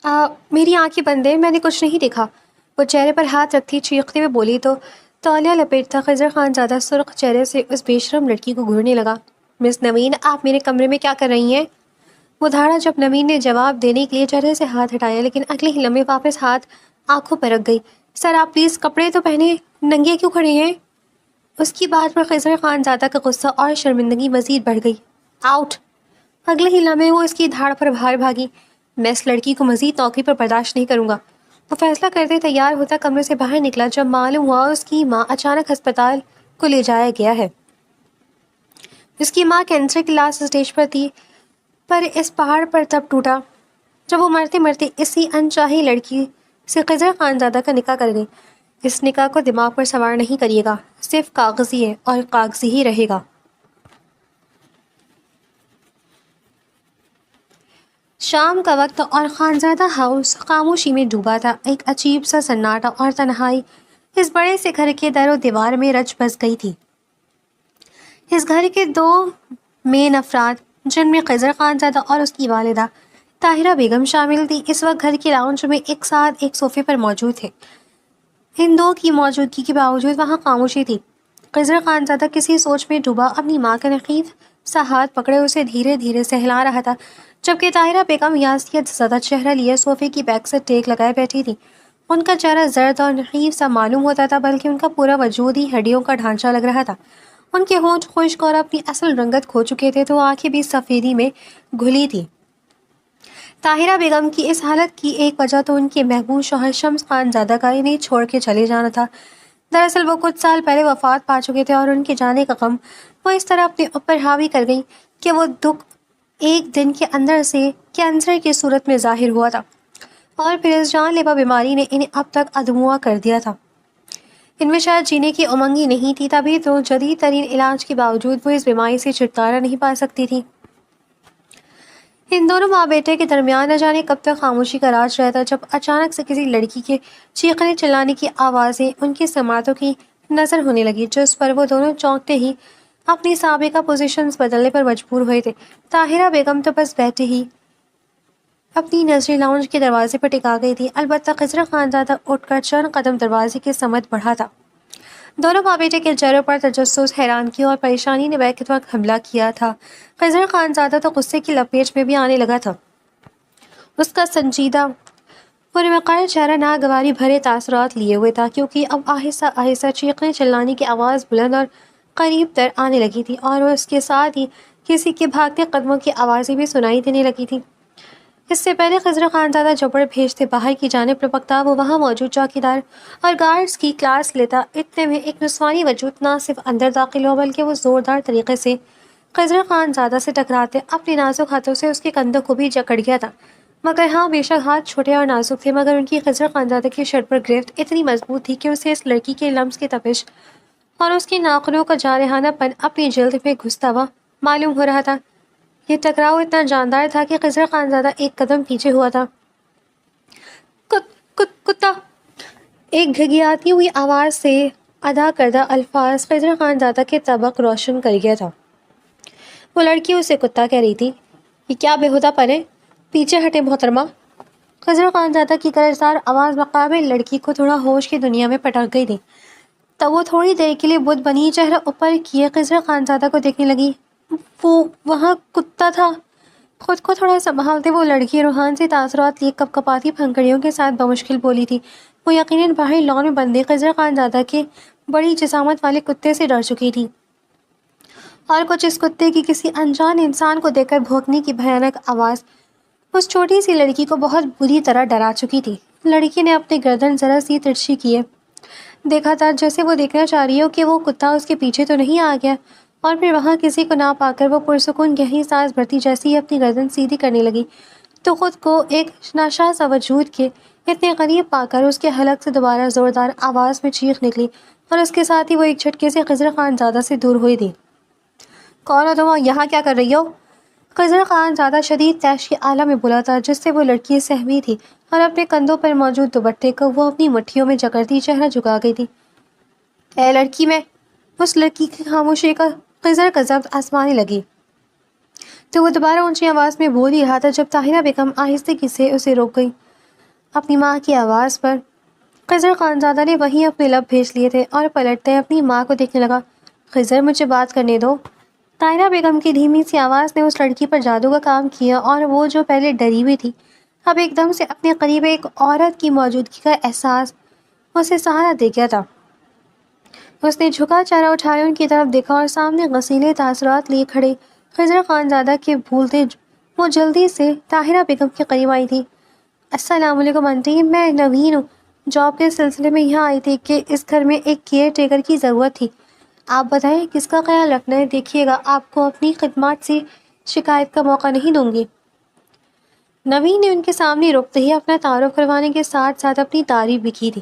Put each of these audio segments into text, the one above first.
میری آنکھیں بند ہیں، میں نے کچھ نہیں دیکھا۔ وہ چہرے پر ہاتھ رکھتی چیختے ہوئے بولی تو تولیہ لپیٹتا خضر خان زادہ سرخ چہرے سے اس بے شرم لڑکی کو گھورنے لگا۔ مس نوین، آپ میرے کمرے میں کیا کر رہی ہیں؟ وہ دھاڑا جب نوین نے جواب دینے کے لیے چہرے سے ہاتھ ہٹایا، لیکن اگلے ہی لمحے واپس ہاتھ آنکھوں پر رکھ گئی۔ سر آپ پلیز کپڑے تو پہنے، ننگے کیوں کھڑے ہیں؟ اس کی بات پر خضر خان زادہ کا غصہ اور شرمندگی مزید بڑھ گئی۔ آؤٹ! اگلے ہی لمحے وہ اس کی دھاڑ پر باہر بھاگی۔ میں اس لڑکی کو مزید توقع پر برداشت نہیں کروں گا۔ وہ فیصلہ کرتے تیار ہوتا کمرے سے باہر نکلا جب معلوم ہوا اس کی ماں اچانک ہسپتال کو لے جایا گیا ہے۔ اس کی ماں کینسر کی لاسٹ اسٹیج پر تھی، پر اس پہاڑ پر تب ٹوٹا جب وہ مرتے مرتے اسی انچاہی لڑکی سے خضر خان زادہ کا نکاح کر گئی۔ اس نکاح کو دماغ پر سوار نہیں کریے گا، صرف کاغذی ہے اور کاغذی ہی رہے گا۔ شام کا وقت اور خانزادہ ہاؤس خاموشی میں ڈوبا تھا۔ ایک عجیب سا سناٹا اور تنہائی اس بڑے سے گھر کے در و دیوار میں رچ بس گئی تھی۔ اس گھر کے دو مین افراد، جن میں خضر خان زادہ اور اس کی والدہ طاہرہ بیگم شامل تھی، اس وقت گھر کے لاؤنج میں ایک ساتھ ایک صوفے پر موجود تھے۔ ان دو کی موجودگی کے باوجود وہاں خاموشی تھی۔ خضر خان زادہ کسی سوچ میں ڈوبا اپنی ماں کا نخیف سا ہاتھ پکڑے اسے دھیرے دھیرے سہلا رہا تھا، جبکہ طاہرہ بیگم یاسیت زدہ چہرہ لیے صوفے کی بیک سے ٹیک لگائے بیٹھی تھی۔ ان کا چہرہ زرد اور نحیف سا معلوم ہوتا تھا، بلکہ ان کا پورا وجود ہی ہڈیوں کا ڈھانچہ لگ رہا تھا۔ ان کے ہونٹ خشک اور اپنی اصل رنگت کھو چکے تھے تو آنکھیں بھی سفیدی میں گھلی تھی۔ طاہرہ بیگم کی اس حالت کی ایک وجہ تو ان کے محبوب شوہر شمس خان زادہ کا انہیں چھوڑ کے چلے جانا تھا۔ دراصل وہ کچھ سال پہلے وفات پا چکے تھے اور ان کے جانے کا غم وہ اس طرح اپنے اوپر حاوی کر گئی کہ وہ دکھ ایک دن کے اندر سے کینسر کی صورت میں ظاہر ہوا تھا، اور پھر اس جان لیوا بیماری نے انہیں اب تک ادموا کر دیا تھا۔ ان میں شاید جینے کی امنگ ہی نہیں تھی، تبھی تو جدید ترین علاج کے باوجود وہ اس بیماری سے چھٹکارا نہیں پا سکتی تھی۔ ان دونوں ماں بیٹے کے درمیان نہ جانے کب تک خاموشی کا راج رہتا، جب اچانک سے کسی لڑکی کے چیخنے چلانے کی آوازیں ان کی سماعتوں کی نظر ہونے لگی، جس پر وہ دونوں چونکتے ہی اپنی سابقہ پوزیشنز بدلنے پر مجبور ہوئے تھے۔ طاہرہ بیگم تو بس بیٹھے ہی اپنی نظریں لاؤنج کے دروازے پر ٹکا گئی تھی، البتہ خضر خان زادہ اٹھ کر چند قدم دروازے کی سمت بڑھا تھا۔ دونوں ماں بیٹے کے چہروں پر تجسس، حیرانگی اور پریشانی نے بیک وقت حملہ کیا تھا۔ خضر خان زادہ تو غصے کی لپیٹ میں بھی آنے لگا تھا۔ اس کا سنجیدہ پرمقر چہرہ ناگواری بھرے تاثرات لیے ہوئے تھا، کیونکہ اب آہستہ آہستہ چیخنے چلانے کی آواز بلند اور قریب تر آنے لگی تھی، اور اس کے ساتھ ہی کسی کے بھاگتے قدموں کی آوازیں بھی سنائی دینے لگی تھیں۔ اس سے پہلے خضر خان زادہ جبڑ بھیجتے باہر کی جانب لپکتا، وہ وہاں موجود چوکیدار اور گارڈز کی کلاس لیتا، اتنے میں ایک نسوانی وجود نہ صرف اندر داخل ہوا بلکہ وہ زوردار طریقے سے خضر خان زادہ سے ٹکراتے اپنے نازک ہاتھوں سے اس کے کندھوں کو بھی جکڑ گیا تھا۔ مگر ہاں، بے شک ہاتھ چھوٹے اور نازک تھے، مگر ان کی خضر خان زادہ کی شرٹ پر گرفت اتنی مضبوط تھی کہ اسے اس لڑکی کے لمس کی تپش اور اس کے ناخنوں کا جارحانہ پن اپنی جلد میں گھستا ہوا معلوم ہو رہا تھا۔ یہ ٹکراؤ اتنا جاندار تھا کہ خضر خان زادہ ایک قدم پیچھے ہوا تھا۔ کتا! ایک گھگیاتی ہوئی آواز سے ادا کردہ الفاظ خضر خان زادہ کے طبق روشن کر گیا تھا۔ وہ لڑکی اسے کتا کہہ رہی تھی۔ یہ کیا بےہودہ پن ہے؟ پیچھے ہٹے محترمہ! خضر خان زادہ کی گرجدار آواز مقابل لڑکی کو تھوڑا ہوش کی دنیا میں پٹک گئی تھی۔ تب وہ تھوڑی دیر کے لیے بت بنی چہرہ اوپر کیے خضر خان زادہ کو دیکھنے لگی۔ وہ وہاں کتا تھا! خود کو تھوڑا سنبھالتے وہ لڑکی روحان سے تاثرات لیے کپ کپاتی پھنکڑیوں کے ساتھ بمشکل بولی تھی۔ وہ یقیناً باہر لان میں بندے خضر خان زادہ کے بڑی جسامت والے کتے سے ڈر چکی تھی، اور کچھ اس کتے کی کسی انجان انسان کو دیکھ کر بھونکنے کی بھیانک آواز اس چھوٹی سی لڑکی کو بہت بری طرح ڈرا چکی تھی۔ لڑکی نے اپنی گردن ذرا سی ترچھی کیے دیکھا تھا، جیسے وہ دیکھنا چاہ رہی ہو کہ وہ کتا اس کے پیچھے تو نہیں آ گیا، اور پھر وہاں کسی کو نہ پا کر وہ پرسکون گہری سانس بھرتی جیسے ہی اپنی گردن سیدھی کرنے لگی تو خود کو ایک ناشا سا وجود کے اتنے قریب پا کر اس کے حلق سے دوبارہ زوردار آواز میں چیخ نکلی، اور اس کے ساتھ ہی وہ ایک جھٹکے سے خضر خان زادہ سے دور ہوئی تھی۔ کون ہو تم؟ یہاں کیا کر رہی ہو؟ خضر خان زادہ شدید طیش کی آلہ میں بولا تھا، جس سے وہ لڑکی سہمی تھی اور اپنے کندھوں پر موجود دوپٹے کو وہ اپنی مٹھیوں میں جکڑتی چہرہ جھکا گئی تھی۔ اے لڑکی! میں اس لڑکی کی خاموشی کا خضر کا ضبط آزمانے لگی تو وہ دوبارہ اونچی آواز میں بول ہی رہا تھا جب طاہرہ بیگم آہستگی سے اسے روک گئی۔ اپنی ماں کی آواز پر۔ خضر خانزادہ نے وہیں اپنے لب بھیج لیے تھے اور پلٹتے اپنی ماں کو دیکھنے لگا۔ خضر مجھے بات کرنے دو۔ طاہرہ بیگم کی دھیمی سی آواز نے اس لڑکی پر جادو کا کام کیا اور وہ جو پہلے ڈری ہوئی تھی اب ایک دم سے اپنے قریب ایک عورت کی موجودگی کا احساس اسے سہارا دے گیا تھا۔ اس نے جھکا چہرہ اٹھائے ان کی طرف دیکھا اور سامنے غسیلے تاثرات لیے کھڑے خضر خانزادہ کے بھولتے وہ جلدی سے طاہرہ بیگم کے قریب آئی تھی۔ السلام علیکم آنٹی، میں نوین ہوں، جاب کے سلسلے میں یہاں آئی تھی کہ اس گھر میں ایک کیئر ٹیکر کی ضرورت تھی۔ آپ بتائیں کس کا خیال رکھنا ہے؟ دیکھیے گا آپ کو اپنی خدمات سے شکایت کا موقع نہیں دوں گی۔ نوین نے ان کے سامنے رکتے ہی اپنا تعارف کروانے کے ساتھ ساتھ اپنی تعریف بھی کی تھی۔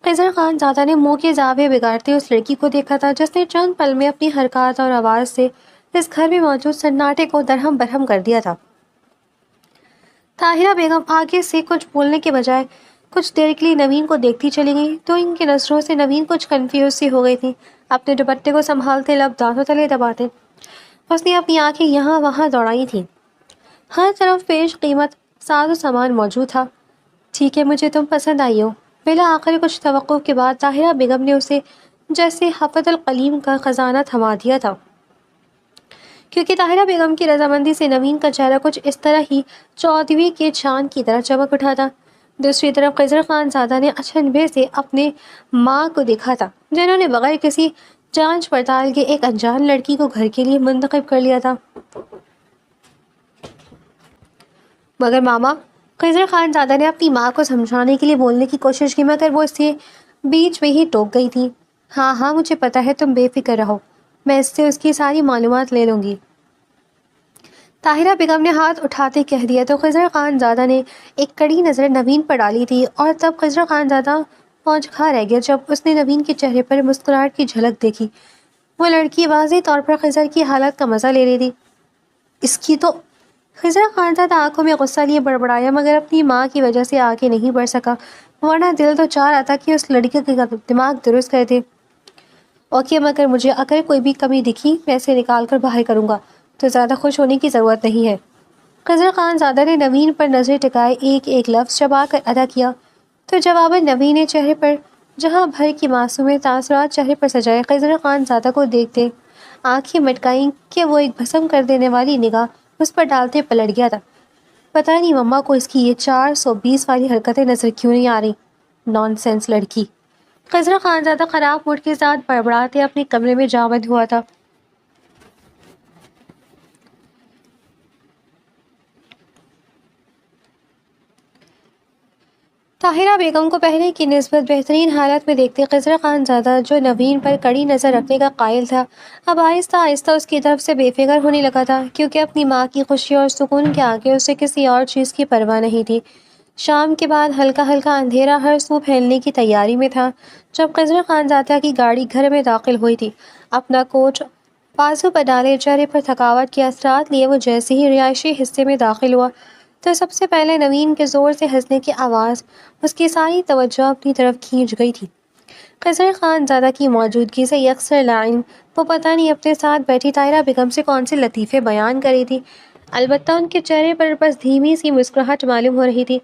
خضر خانزادہ نے منہ کے زاویے بگاڑتے اس لڑکی کو دیکھا تھا جس نے چند پل میں اپنی حرکات اور آواز سے اس گھر میں موجود سناٹے کو درہم برہم کر دیا تھا۔ طاہرہ بیگم آگے سے کچھ بولنے کے بجائے کچھ دیر کے لیے نوین کو دیکھتی چلی گئی تو ان کی نظروں سے نوین کچھ کنفیوز سی ہو گئی تھی۔ اپنے دوپٹے کو سنبھالتے لب دانتوں تلے دباتے اس نے اپنی آنکھیں یہاں وہاں دوڑائی تھیں۔ ہر طرف پیش قیمت ساز و سامان موجود تھا۔ ٹھیک ہے، مجھے تم پسند آئی ہو۔ بلا آخر کچھ توقف کے بعد طاہرہ بیگم نے اسے جیسے حفظ القلیم کا خزانہ تھما دیا تھا، کیونکہ طاہرہ بیگم کی رضامندی سے نوین کا چہرہ کچھ اس طرح ہی چودھویں کے چاند کی طرح چمک اٹھا تھا۔ دوسری طرف خضر خانزادہ نے اچنبھے سے اپنے ماں کو دیکھا تھا جنہوں نے بغیر کسی جانچ پڑتال کے ایک انجان لڑکی کو گھر کے لیے منتخب کر لیا تھا۔ مگر ماما، خضر خانزادہ نے اپنی ماں کو سمجھانے کے لیے بولنے کی کوشش کی مگر وہ اسے بیچ میں ہی ٹوک گئی تھی۔ ہاں ہاں مجھے پتا ہے، تم بے فکر رہو، میں اس سے اس کی ساری معلومات لے لوں گی۔ طاہرہ بیگم نے ہاتھ اٹھاتے کہہ دیا تو خضر خانزادہ نے ایک کڑی نظر نوین پر ڈالی تھی اور تب خضر خانزادہ پہنچ کھا رہ گیا جب اس نے نوین کے چہرے پر مسکراہٹ کی جھلک دیکھی۔ وہ لڑکی واضح طور پر خضر کی حالت کا مزہ لے رہی تھی۔ اس کی تو خضر خانزادہ آنکھوں میں غصہ لیے بڑبڑایا مگر اپنی ماں کی وجہ سے آگے نہیں بڑھ سکا، ورنہ دل تو چاہ رہا تھا کہ اس لڑکی کا دماغ درست کر دے۔ اوکے، مگر مجھے اگر کوئی بھی کمی دکھی میں اسے نکال کر باہر کروں گا، تو زیادہ خوش ہونے کی ضرورت نہیں ہے۔ خضر خانزادہ نے نوین پر نظریں ٹکائے ایک ایک لفظ چبا کر ادا کیا تو جواباً نوین نے چہرے پر جہاں بھر کی معصوم تاثرات چہرے پر سجائے خضر خانزادہ کو دیکھتے آنکھیں مٹکائیں کہ وہ ایک بھسم کر دینے والی نگاہ اس پر ڈالتے پلٹ گیا تھا۔ پتہ نہیں مما کو اس کی یہ 420 والی حرکتیں نظر کیوں نہیں آ رہی، نان سینس لڑکی۔ خضر خانزادہ خراب موڈ کے ساتھ بڑبڑاتے اپنے کمرے میں جا بند ہوا تھا۔ طاہرہ بیگم کو پہلے کی نسبت بہترین حالت میں دیکھتے خضر خانزادہ جو نوین پر کڑی نظر رکھنے کا قائل تھا اب آہستہ آہستہ اس کی طرف سے بے فکر ہونے لگا تھا، کیونکہ اپنی ماں کی خوشی اور سکون کے آگے اسے کسی اور چیز کی پرواہ نہیں تھی۔ شام کے بعد ہلکا ہلکا اندھیرا ہر سو پھیلنے کی تیاری میں تھا جب خضر خانزادہ کی گاڑی گھر میں داخل ہوئی تھی۔ اپنا کوٹ بازو پر ڈالے چہرے پر تھکاوٹ کے اثرات لیے وہ جیسے ہی رہائشی حصے میں داخل ہوا تو سب سے پہلے نوین کے زور سے ہنسنے کی آواز اس کی ساری توجہ اپنی طرف کھینچ گئی تھی۔ خضر خانزادہ کی موجودگی سے یکسر لائن وہ پتہ نہیں اپنے ساتھ بیٹھی طاہرہ بیگم سے کون سے لطیفے بیان کر رہی تھی، البتہ ان کے چہرے پر بس دھیمی سی مسکراہٹ معلوم ہو رہی تھی۔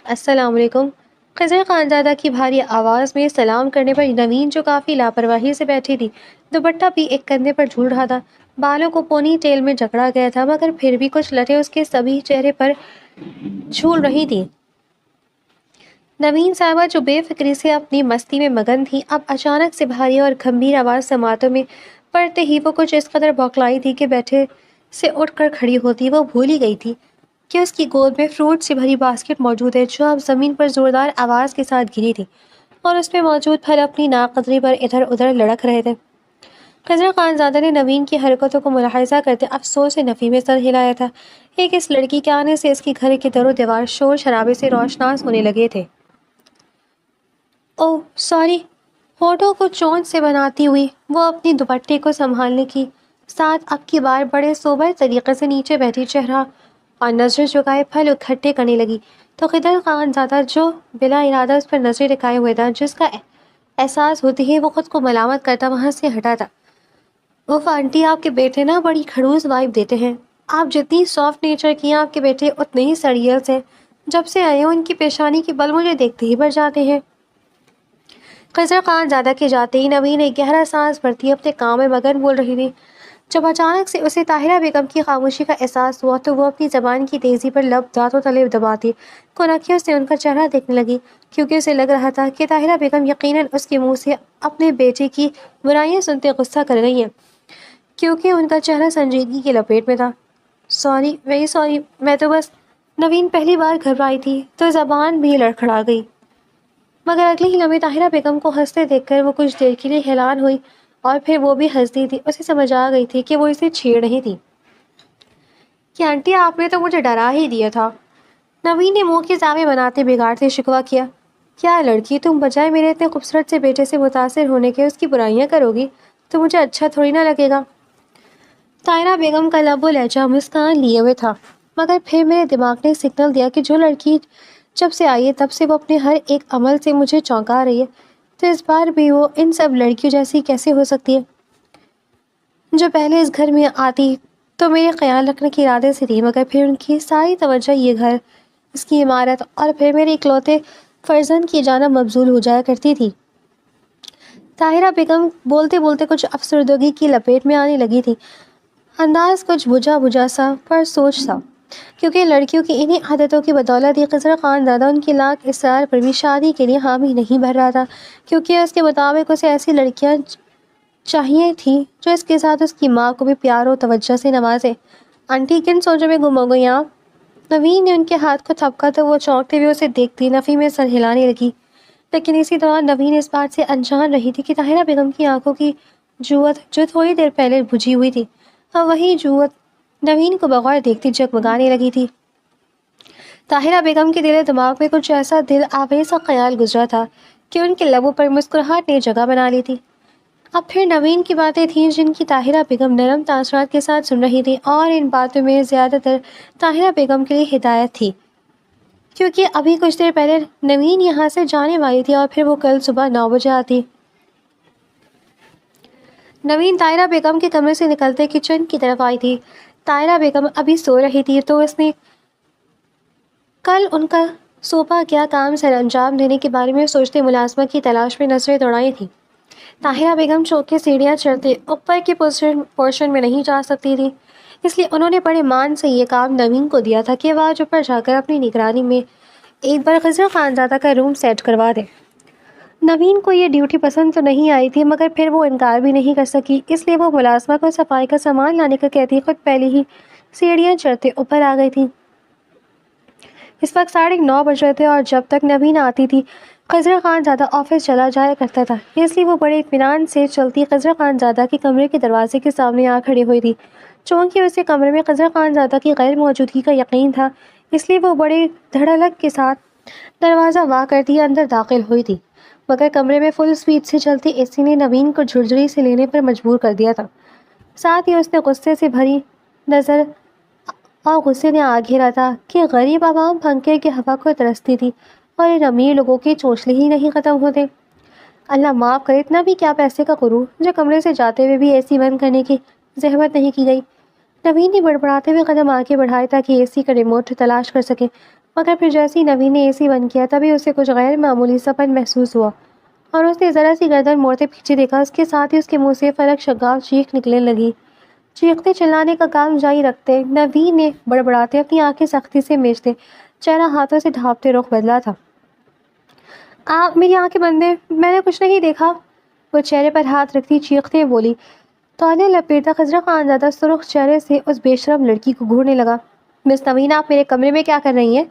السلام علیکم۔ خضر خانزادہ کی بھاری آواز میں سلام کرنے پر نوین جو کافی لاپرواہی سے بیٹھی تھی، دوپٹہ بھی ایک کندھے پر جھول رہا تھا، بالوں کو پونی ٹیل میں جکڑا گیا تھا مگر پھر بھی کچھ لٹیں اس کے سبھی چہرے پر جھول رہی تھی۔ نوین صاحبہ جو بے فکری سے اپنی مستی میں مگن تھی اب اچانک سے بھاری اور گھمبیر آواز سماعتوں میں پڑتے ہی وہ کچھ اس قدر بوکھلائی تھی کہ بیٹھے سے اٹھ کر کھڑی ہوتی وہ بھول ہی گئی تھی کہ اس کی گود میں فروٹ سے بھری باسکٹ موجود ہے جو اب زمین پر زوردار آواز کے ساتھ گری تھی اور اس میں موجود پھل اپنی ناقدری پر ادھر ادھر لڑک رہے تھے۔ خضر خانزادہ نے نوین کی حرکتوں کو ملاحظہ کرتے افسوس نفی میں سر ہلایا تھا۔ ایک اس لڑکی کے آنے سے اس کی گھر کے در و دیوار شور شرابے سے روشناس ہونے لگے تھے۔ اوہ سوری، ہونٹوں کو چونچ سے بناتی ہوئی وہ اپنی دوپٹے کو سنبھالنے کی ساتھ اب کی بار بڑے سوبر طریقے سے نیچے بیٹھی چہرہ اور نظر جھکائے پھل اکٹھے کرنے لگی تو خضر خانزادہ جو بلا ارادہ اس پر نظریں ٹکائے ہوئے تھا جس کا احساس ہوتے ہی وہ خود کو ملامت کرتا وہاں سے ہٹا تھا۔ اوف آنٹی، آپ کے بیٹے نا بڑی کھڑوس وائب دیتے ہیں، آپ جتنی سافٹ نیچر کی ہیں آپ کے بیٹے اتنے ہی سڑیل سے، جب سے آئے ہیں ان کی پیشانی کے بل مجھے دیکھتے ہی بھر جاتے ہیں۔ خضر خان زادہ کے جاتے ہی نوین ایک گہرا سانس بھرتی اپنے کام میں مگن بول رہی تھی۔ جب اچانک سے اسے طاہرہ بیگم کی خاموشی کا احساس ہوا تو وہ اپنی زبان کی تیزی پر لب دانتوں تلے دباتی کونکیوں سے ان کا چہرہ دیکھنے لگی، کیونکہ اسے لگ رہا تھا کہ طاہرہ بیگم یقیناً اس کے منہ سے اپنے بیٹے کی برائیاں سنتے غصہ کر گئی ہیں، کیونکہ ان کا چہرہ سنجیدگی کی لپیٹ میں تھا۔ سوری، ویری سوری، میں تو بس… نوین پہلی بار گھبرائی تھی تو زبان بھی لڑکھڑا گئی، مگر اگلے ہی لمحے طاہرہ بیگم کو ہنستے دیکھ کر وہ کچھ دیر کے لیے حیران ہوئی، اور پھر وہ بھی ہنستی تھی۔ اسے سمجھ آ گئی تھی کہ وہ اسے چھیڑ رہی تھی کہ آنٹی آپ نے تو مجھے ڈرا ہی دیا تھا۔ نوین نے منہ کے زاویے بناتے بگاڑتے شکوہ کیا، کیا لڑکی، تم بجائے میرے اتنے خوبصورت سے بیٹے سے متاثر ہونے کے اس کی برائیاں کرو گی تو مجھے اچھا تھوڑی نہ لگے گا۔ طاہرہ بیگم کا لب و لہجہ مسکان لیے ہوئے تھا، مگر پھر میرے دماغ نے سگنل دیا کہ جو لڑکی جب سے آئی ہے تب سے وہ اپنے ہر ایک عمل سے مجھے چونکا رہی ہے، تو اس بار بھی وہ ان سب لڑکیوں جیسی کیسے ہو سکتی ہے جو پہلے اس گھر میں آتی تو میرے خیال رکھنے کے ارادے سے تھی، مگر پھر ان کی ساری توجہ یہ گھر، اس کی عمارت اور پھر میرے اکلوتے فرزند کی جانب مبذول ہو جایا کرتی تھی۔ طاہرہ بیگم بولتے بولتے کچھ افسردگی کی لپیٹ میں آنے لگی تھی، انداز کچھ بجھا بجھا سا پر سوچ سا، کیونکہ لڑکیوں کی انہی عادتوں کی بدولت ہی خضر خان زادہ ان کی لاکھ اصرار پر بھی شادی کے لیے حامی نہیں بھر رہا تھا، کیونکہ اس کے مطابق اسے ایسی لڑکیاں چاہیے تھیں جو اس کے ساتھ اس کی ماں کو بھی پیار و توجہ سے نوازے۔ آنٹی کن سوچوں میں گم ہو گئی آپ؟ نوین نے ان کے ہاتھ کو تھپکا تو وہ چونکتے ہوئے اسے دیکھتی نفی میں سر ہلانے لگی، لیکن اسی دوران نوین اس بات سے انجان رہی تھی کہ طاہرہ بیگم کی آنکھوں کی جوت جو تھوڑی دیر پہلے بجھی ہوئی تھی، اور وہی جوت نوین کو بغور دیکھتی جگمگانے لگی تھی۔ طاہرہ بیگم کے دل و دماغ میں کچھ ایسا دل آویز سا خیال گزرا تھا کہ ان کے لبوں پر مسکراہٹ نے جگہ بنا لی تھی۔ اب پھر نوین کی باتیں تھیں جن کی طاہرہ بیگم نرم تاثرات کے ساتھ سن رہی تھی، اور ان باتوں میں زیادہ تر طاہرہ بیگم کے لیے ہدایت تھی، کیونکہ ابھی کچھ دیر پہلے نوین یہاں سے جانے والی تھی اور پھر وہ کل صبح 9 بجے آتی۔ نوین طاہرہ بیگم کے کمرے سے نکلتے کچن کی طرف آئی تھی۔ طاہرہ بیگم ابھی سو رہی تھی تو اس نے کل ان کا سونپا گیا کام سر انجام دینے کے بارے میں سوچتے ملازمہ کی تلاش میں نظریں دوڑائی تھیں۔ طاہرہ بیگم چونکہ سیڑھیاں چڑھتے اوپر کے پورشن میں نہیں جا سکتی تھی، اس لیے انہوں نے بڑے مان سے یہ کام نوین کو دیا تھا کہ وہ آج اوپر جا کر اپنی نگرانی میں ایک بار خضر خان زادہ کا روم سیٹ کروا دے۔ نوین کو یہ ڈیوٹی پسند تو نہیں آئی تھی، مگر پھر وہ انکار بھی نہیں کر سکی، اس لیے وہ ملازمہ کو صفائی کا سامان لانے کا کہتی خود پہلے ہی سیڑھیاں چڑھتے اوپر آ گئی تھی۔ اس وقت 9:30 بج رہے تھے، اور جب تک نوین آتی تھی خضر خان زادہ آفس چلا جایا کرتا تھا، اس لیے وہ بڑے اطمینان سے چلتی خضر خان زادہ کے کمرے کے دروازے کے سامنے آ کھڑی ہوئی تھی۔ چونکہ اسے کمرے میں خضر خان زادہ کی غیر موجودگی کا یقین تھا، اس لیے وہ بڑے دھڑلک کے ساتھ دروازہ وا کرتی اندر داخل ہوئی تھی، مگر کمرے میں فل سپیڈ سے چلتی اے سی نے نوین کو جھرجھری سے لینے پر مجبور کر دیا تھا۔ ساتھ ہی اس نے غصے سے بھری نظر اور غصے نے آ گھیرا تھا کہ غریب عوام پنکھے کی ہوا کو ترستی تھی، اور ان امیر لوگوں کے چونچلے ہی نہیں ختم ہوتے۔ اللہ معاف کرے، اتنا بھی کیا پیسے کا غرور جو کمرے سے جاتے ہوئے بھی اے سی بند کرنے کی زحمت نہیں کی گئی۔ نوین نے بڑبڑاتے ہوئے قدم آگے بڑھائے تاکہ اے سی کا ریموٹ تلاش کر سکے، مگر پھر جیسے ہی نوین نے اے سی بند کیا تبھی اسے کچھ غیر معمولی سا پن محسوس ہوا، اور اس نے ذرا سی گردن موڑتے پیچھے دیکھا۔ اس کے ساتھ ہی اس کے منہ سے فلک شگاف چیخ نکلنے لگی۔ چیختے چلانے کا کام جاری رکھتے نوین نے بڑبڑاتے اپنی آنکھیں سختی سے میچتے چہرہ ہاتھوں سے ڈھانپتے رخ بدلا تھا۔ میری آنکھیں بند ہیں، میں نے کچھ نہیں دیکھا، وہ چہرے پر ہاتھ رکھتی چیختے بولی۔ تولیہ لپیٹا خضر خان زادہ سرخ چہرے سے اس بے شرم لڑکی کو گھورنے لگا۔ مس نوین، آپ میرے کمرے میں کیا کر رہی ہیں؟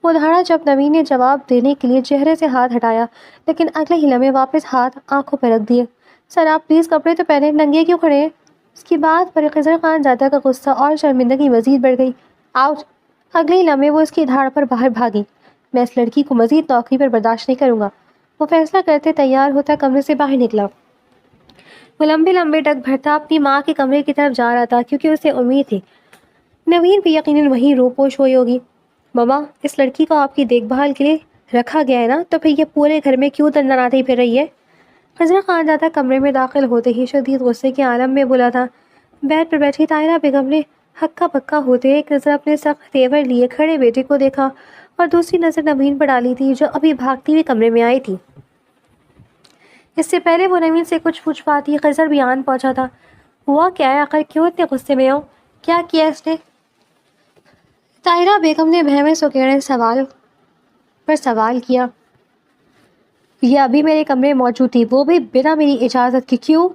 وہ دھاڑا جب نوین نے جواب دینے کے لیے چہرے سے ہاتھ ہٹایا، لیکن اگلے ہی لمحے واپس ہاتھ آنکھوں پر رکھ دیے۔ سر آپ پلیز کپڑے تو پہنے، ننگے کیوں کھڑے ہیں؟ اس کی بات پر خضر خان زادہ کا غصہ اور شرمندگی مزید بڑھ گئی۔ آؤٹ! اگلے ہی لمحے وہ اس کی دھاڑ پر باہر بھاگی۔ میں اس لڑکی کو مزید نوکری پر برداشت نہیں کروں گا، وہ فیصلہ کرتے تیار ہوتا کمرے سے باہر نکلا۔ وہ لمبے لمبے ڈگ بھرتا اپنی ماں کے کمرے کی طرف جا رہا تھا، کیونکہ اسے امید تھی نوین بھی یقیناً وہیں روپوش ہوئی ہوگی۔ ماما، اس لڑکی کو آپ کی دیکھ بھال کے لیے رکھا گیا ہے نا، تو پھر یہ پورے گھر میں کیوں تنتناتی پھر رہی ہے؟ خضر خان زادہ کمرے میں داخل ہوتے ہی شدید غصے کے عالم میں بولا تھا۔ بیڈ پر بیٹھی طاہرہ بیگم نے ہکا بکا ہوتے ایک نظر اپنے سخت تیور لیے کھڑے بیٹے کو دیکھا اور دوسری نظر نوین پر ڈالی تھی جو ابھی بھاگتی ہوئی کمرے میں آئی تھی۔ اس سے پہلے وہ نوین سے کچھ پوچھ پاتی خضر بھی آن پہنچا تھا۔ ہوا کیا ہے آخر، کیوں اتنے غصے میں ہو؟ کیا کیا اس نے؟ طاہرہ بیگم نے بہمے سکیڑے سوال پر سوال کیا۔ یہ ابھی میرے کمرے میں موجود تھی، وہ بھی بنا میری اجازت کے۔ کیوں؟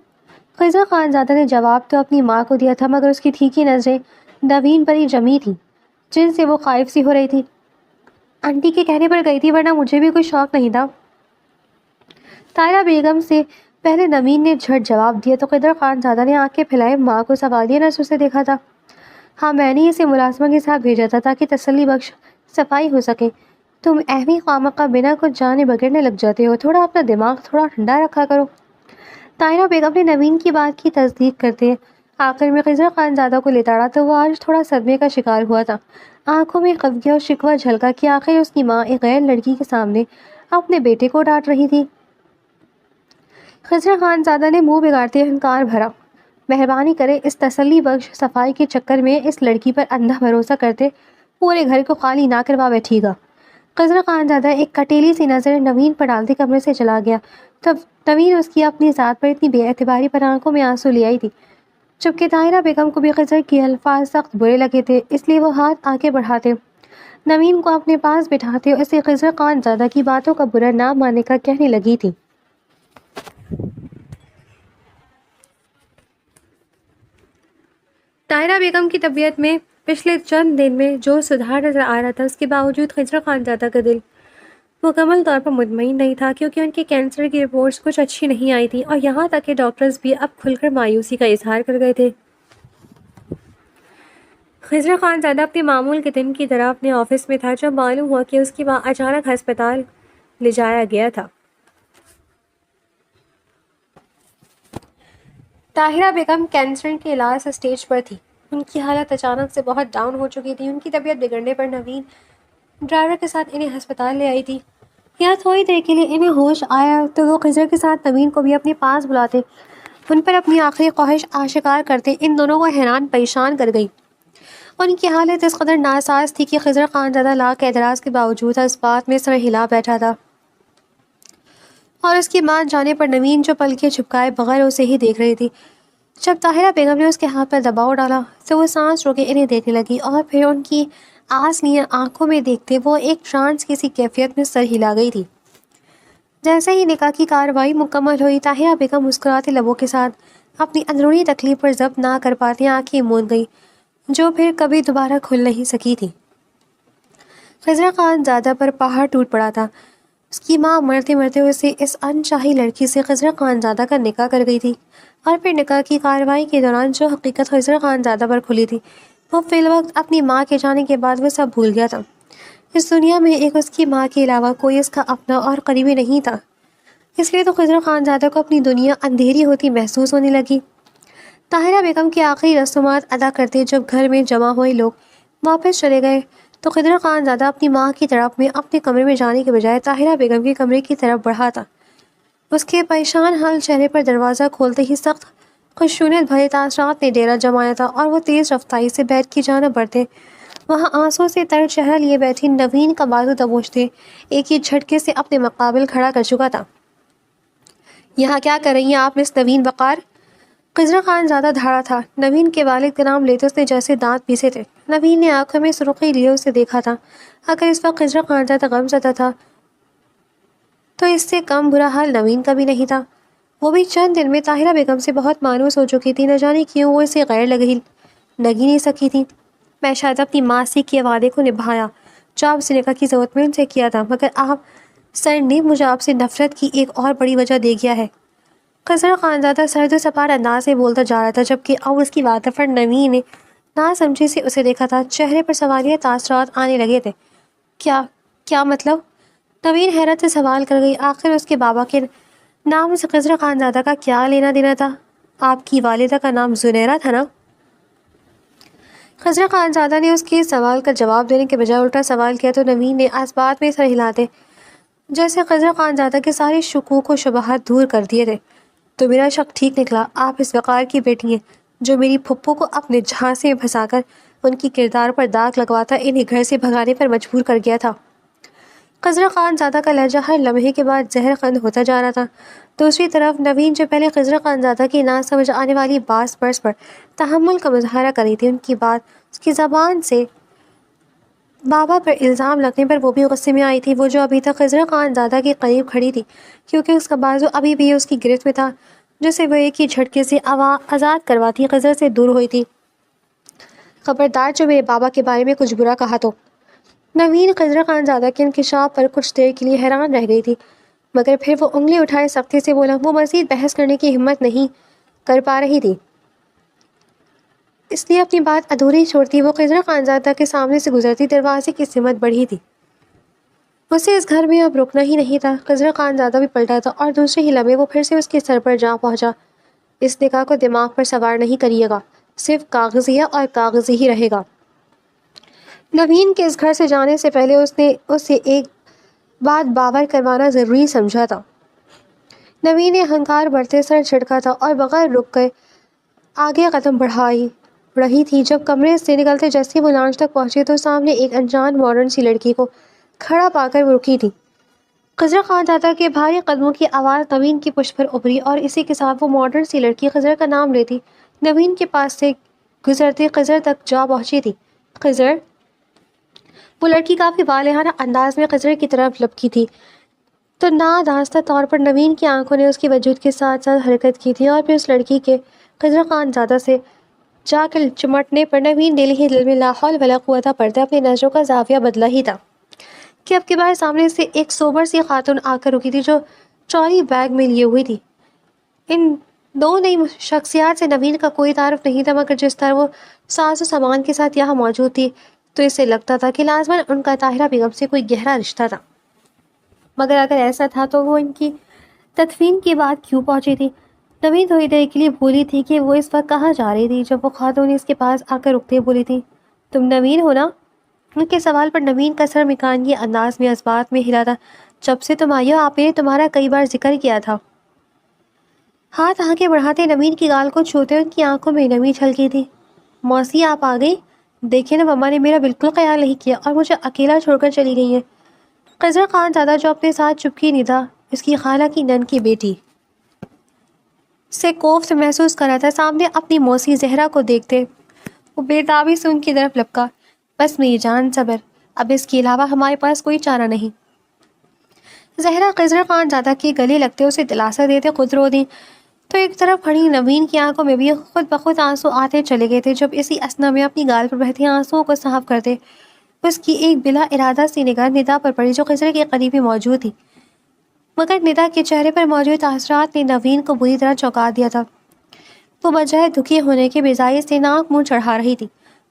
خضر خانزادہ نے جواب تو اپنی ماں کو دیا تھا مگر اس کی تھیکی نظریں نوین پر ہی جمی تھی جن سے وہ خائف سی ہو رہی تھی۔ آنٹی کے کہنے پر گئی تھی ورنہ مجھے بھی کوئی شوق نہیں تھا۔ طاہرہ بیگم سے پہلے نوین نے جھٹ جواب دیا تو خضر خانزادہ نے آنکھیں پھیلائے ماں کو سوالیہ نظروں سے دیکھا تھا۔ ہاں، میں نے اسے ملازمہ کے ساتھ بھیجا تھا تاکہ تسلی بخش صفائی ہو سکے۔ تم اہمی خامخواہ بنا کچھ جانے بگڑنے لگ جاتے ہو، تھوڑا اپنا دماغ تھوڑا ٹھنڈا رکھا کرو۔ طاہرہ بیگم نے نوین کی بات کی تصدیق کرتے آخر میں خضر خانزادہ کو لتاڑا تو وہ آج تھوڑا صدمے کا شکار ہوا تھا۔ آنکھوں میں خفگی اور شکوہ جھلکا کہ آخر اس کی ماں ایک غیر لڑکی کے سامنے اپنے بیٹے کو ڈانٹ رہی تھی۔ خضر خانزادہ نے منہ بگاڑتے ہنکار بھرا، مہربانی کرے اس تسلی بخش صفائی کے چکر میں اس لڑکی پر اندھا بھروسہ کرتے پورے گھر کو خالی نہ کروا بیٹھی گا۔ خضر خانزادہ ایک کٹیلی سی نظر نوین پر ڈالتے کمرے سے چلا گیا۔ تب نوین اس کی اپنی ذات پر اتنی بے اعتباری پر آنکھوں میں آنسو لے آئی تھی، جبکہ طاہرہ بیگم کو بھی خضر کے الفاظ سخت برے لگے تھے، اس لیے وہ ہاتھ آگے بڑھاتے نوین کو اپنے پاس بٹھاتے اسے خضر خانزادہ کی باتوں کا برا نہ ماننے کا کہنے لگی تھی۔ طاہرہ بیگم کی طبیعت میں پچھلے چند دن میں جو سدھار نظر آ رہا تھا اس کے باوجود خضر خانزادہ کا دل مکمل طور پر مطمئن نہیں تھا، کیونکہ ان کے کینسر کی رپورٹس کچھ اچھی نہیں آئی تھی اور یہاں تک کہ ڈاکٹرز بھی اب کھل کر مایوسی کا اظہار کر گئے تھے۔ خضر خانزادہ اپنے معمول کے دن کی طرح اپنے آفس میں تھا جب معلوم ہوا کہ اس کی ماں اچانک ہسپتال لے جایا گیا تھا۔ طاہرہ بیگم کینسر کے علاج اسٹیج پر تھی، ان کی حالت اچانک سے بہت ڈاؤن ہو چکی تھی۔ ان کی طبیعت بگڑنے پر نوین ڈرائیور کے ساتھ انہیں ہسپتال لے آئی تھی۔ یا تھوڑی دیر کے لیے انہیں ہوش آیا تو وہ خضر کے ساتھ نوین کو بھی اپنے پاس بلاتے ان پر اپنی آخری خواہش آشکار کرتے ان دونوں کو حیران پریشان کر گئی۔ ان کی حالت اس قدر ناساز تھی کہ خضر خانزادہ لاکھ اعتراض کے باوجود اس بات میں سر ہلا بیٹھا تھا اور اس کی مان جانے پر نوین جو پلکیں جھپکائے بغیر اسے ہی دیکھ رہی تھی۔ جب طاہرہ بیگم نے اس کے ہاتھ پر دباؤ ڈالا تو وہ سانس روکے انہیں دیکھنے لگی اور پھر ان کی آس لیے آنکھوں میں دیکھتے وہ ایک ٹرانس کی سی کیفیت میں سر ہلا گئی تھی۔ جیسے ہی نکاح کی کارروائی مکمل ہوئی طاہرہ بیگم مسکراتے لبوں کے ساتھ اپنی اندرونی تکلیف پر ضبط نہ کر پاتی آنکھیں موند گئی جو پھر کبھی دوبارہ کھل نہیں سکی تھی۔ خضر خانزادہ پر پہاڑ ٹوٹ پڑا تھا۔ اس کی ماں مرتے مرتے اسے اس انچاہی لڑکی سے خضر خانزادہ کا نکاح کر گئی تھی اور پھر نکاح کی کارروائی کے دوران جو حقیقت خضر خانزادہ پر کھلی تھی وہ فی الوقت اپنی ماں کے جانے کے بعد وہ سب بھول گیا تھا۔ اس دنیا میں ایک اس کی ماں کے علاوہ کوئی اس کا اپنا اور قریبی نہیں تھا، اس لیے تو خضر خانزادہ کو اپنی دنیا اندھیری ہوتی محسوس ہونے لگی۔ طاہرہ بیگم کی آخری رسومات ادا کرتے جب گھر میں جمع ہوئے لوگ واپس چلے گئے تو خضر خانزادہ اپنی ماں کی طرف میں اپنے کمرے میں جانے کے بجائے طاہرہ بیگم کے کمرے کی طرف بڑھا تھا۔ اس کے پریشان حال چہرے پر دروازہ کھولتے ہی سخت خشونت بھرے تاثرات نے ڈیرا جمایا تھا اور وہ تیز رفتاری سے بیٹھ کی جانب بڑھتے وہاں آنسوں سے تر چہرہ لیے بیٹھی نوین کا بازو دبوچتے ایک ہی جھٹکے سے اپنے مقابل کھڑا کر چکا تھا۔ یہاں کیا کر رہی ہیں آپ مس نوین وقار؟ خضر خانزادہ دھاڑا تھا۔ نوین کے والد کا نام لیتے اس نے جیسے دانت پیسے تھے۔ نوین نے آنکھوں میں سرخی لیے اسے دیکھا تھا۔ اگر اس وقت خضر خانزادہ غم زدہ تھا تو اس سے کم برا حال نوین کا بھی نہیں تھا۔ وہ بھی چند دن میں طاہرہ بیگم سے بہت مانوس ہو چکی تھی، نہ جانے کیوں وہ اسے غیر لگی نہیں سکی تھی۔ میں شاید اپنی ماسی کے وعدے کو نبھایا جو آپ سے نکاح کی ضرورت میں ان سے کیا تھا، مگر آپ سر نے مجھے آپ سے نفرت کی ایک اور بڑی وجہ دے گیا ہے۔ خضر خانزادہ سرد و سپاٹ انداز سے بولتا جا رہا تھا جبکہ اب اس کی بات پر نوین نے نہ سمجھی سے اسے دیکھا تھا۔ چہرے پر سوالیہ تاثرات آنے لگے تھے۔ کیا مطلب؟ نوین حیرت سے سوال کر گئی۔ آخر اس کے بابا کے نام سے خضر خانزادہ کا کیا لینا دینا تھا؟ آپ کی والدہ کا نام زنیرہ تھا نا؟ خضر خانزادہ نے اس کے سوال کا جواب دینے کے بجائے الٹا سوال کیا تو نوین نے اس بات میں سر ہلاتے جیسے خضر خانزادہ کے سارے شکوک و شبہات دور کر دیے تھے۔ تو میرا شک ٹھیک نکلا، آپ اس وقار کی بیٹی ہیں جو میری پھپھو کو اپنے جھانسے میں پھنسا کر ان کی کردار پر داغ لگواتا انہیں گھر سے بھگانے پر مجبور کر گیا تھا۔ خضر خان زادہ کا لہجہ ہر لمحے کے بعد زہر خند ہوتا جا رہا تھا۔ دوسری طرف نوین جو پہلے خضر خان زادہ کی نہ سمجھ آنے والی باس برس پر تحمل کا مظاہرہ کری تھی، ان کی بات اس کی زبان سے بابا پر الزام لگنے پر وہ بھی غصے میں آئی تھی۔ وہ جو ابھی تک خضر خان زادہ کے قریب کھڑی تھی کیونکہ اس کا بازو ابھی بھی اس کی گرفت میں تھا، جسے وہ ایک ہی جھٹکے سے آزاد کرواتی خضر سے دور ہوئی تھی۔ خبردار جو میرے بابا کے بارے میں کچھ برا کہا تو۔ نوین خضر خان زادہ کے انکشاف پر کچھ دیر کے لیے حیران رہ گئی تھی، مگر پھر وہ انگلی اٹھائے سختی سے بولا۔ وہ مزید بحث کرنے کی ہمت نہیں کر پا رہی تھی، اس لیے اپنی بات ادھوری چھوڑتی وہ خضر خان زادہ کے سامنے سے گزرتی دروازے کی سمت بڑھی تھی۔ اسے اس گھر میں اب رکنا ہی نہیں تھا۔ خضر خان زادہ بھی پلٹا تھا اور دوسرے ہی لمحے وہ پھر سے اس کے سر پر جا پہنچا۔ اس نکاح کو دماغ پر سوار نہیں کریے گا، صرف کاغذیہ اور کاغذی ہی رہے گا۔ نوین کے اس گھر سے جانے سے پہلے اس نے اسے ایک بات باور کروانا ضروری سمجھا تھا۔ نوین نے ہنکار بڑھتے سر جھٹکا تھا اور بغیر رک گئے آگے قدم بڑھائی رہی تھی۔ جب کمرے سے نکلتے جیسے وہ لانچ تک پہنچی تو سامنے ایک انجان ماڈرن سی لڑکی کو کھڑا پا کر وہ رکی تھی۔ خضر خان زادہ کے بھاری قدموں کی آواز نوین کی پشت پر ابھری اور اسی کے ساتھ وہ ماڈرن سی لڑکی خضر کا نام لیتی نوین کے پاس سے گزرتے خضر تک جا پہنچی تھی۔ خضر! وہ لڑکی کافی والہانہ انداز میں خضر کی طرف لپکی تھی تو نادانستہ طور پر نوین کی آنکھوں نے اس کے وجود کے ساتھ ساتھ حرکت کی تھی، اور پھر اس لڑکی کے خضر خان زادہ سے جا کر چمٹنے پر نوین دل ہی دل میں لا حول ولا قوت پڑھتے اپنی نظروں کا زاویہ بدلا ہی تھا کہ اب کے بعد سامنے سے ایک سوبر سی خاتون آ کر رکی تھی جو ٹرالی بیگ میں لیے ہوئی تھی۔ ان دو نئی شخصیات سے نوین کا کوئی تعارف نہیں تھا، مگر جس طرح وہ ساز و سامان کے ساتھ یہاں موجود تھی تو اسے لگتا تھا کہ لازماً ان کا طاہرہ بیگم سے کوئی گہرا رشتہ تھا۔ مگر اگر ایسا تھا تو وہ ان کی تدفین کے بعد کیوں پہنچی تھی؟ نوین تھوڑی دیر کے لیے بھولی تھی کہ وہ اس وقت کہاں جا رہی تھی جب وہ خاتون اس کے پاس آ کر رکتے بولی تھی، تم نوین ہو نا؟ ان کے سوال پر نوین کا سر مکانگی انداز میں اس بات میں ہلا تھا، جب سے تم آئی ہو آپ نے تمہارا کئی بار ذکر کیا تھا۔ ہاتھ آگے بڑھاتے نوین کی گال کو چھوتے ان کی آنکھوں میں نمی چھلکی تھی۔ موسی آپ آ گئی؟ دیکھیں نا مما نے میرا بالکل خیال نہیں کیا اور مجھے اکیلا چھوڑ کر چلی گئی ہیں۔ خضر خان زادہ جو اپنے ساتھ چپکی ندا اس کی خالہ کی نن کی بیٹی سے کوفت محسوس کر رہا تھا، سامنے اپنی موسی زہرا کو دیکھتے وہ بےتابی سے ان کی طرف لپکا۔ بس میری جان صبر، اب اس کے علاوہ ہمارے پاس کوئی چارہ نہیں۔ زہرا خضر خان زادہ کے گلے لگتے اسے دلاسا دیتے خود رو دی تو ایک طرف کھڑی نوین کی آنکھوں میں بھی خود بخود آنسو آتے چلے گئے تھے، جب اسی اثنا میں اپنی گال پر بہتے آنسوؤں کو صاف کرتے اس کی ایک بلا ارادہ سی نگاہ ندا پر پڑی جو خضر کے قریب ہی موجود تھی، مگر ندا کے چہرے پر موجود تاثرات نے نوین کو بری طرح چونکا دیا تھا۔ وہ بجائے دکھی ہونے کے بجائے سے ناک منہ چڑھا رہی تھی۔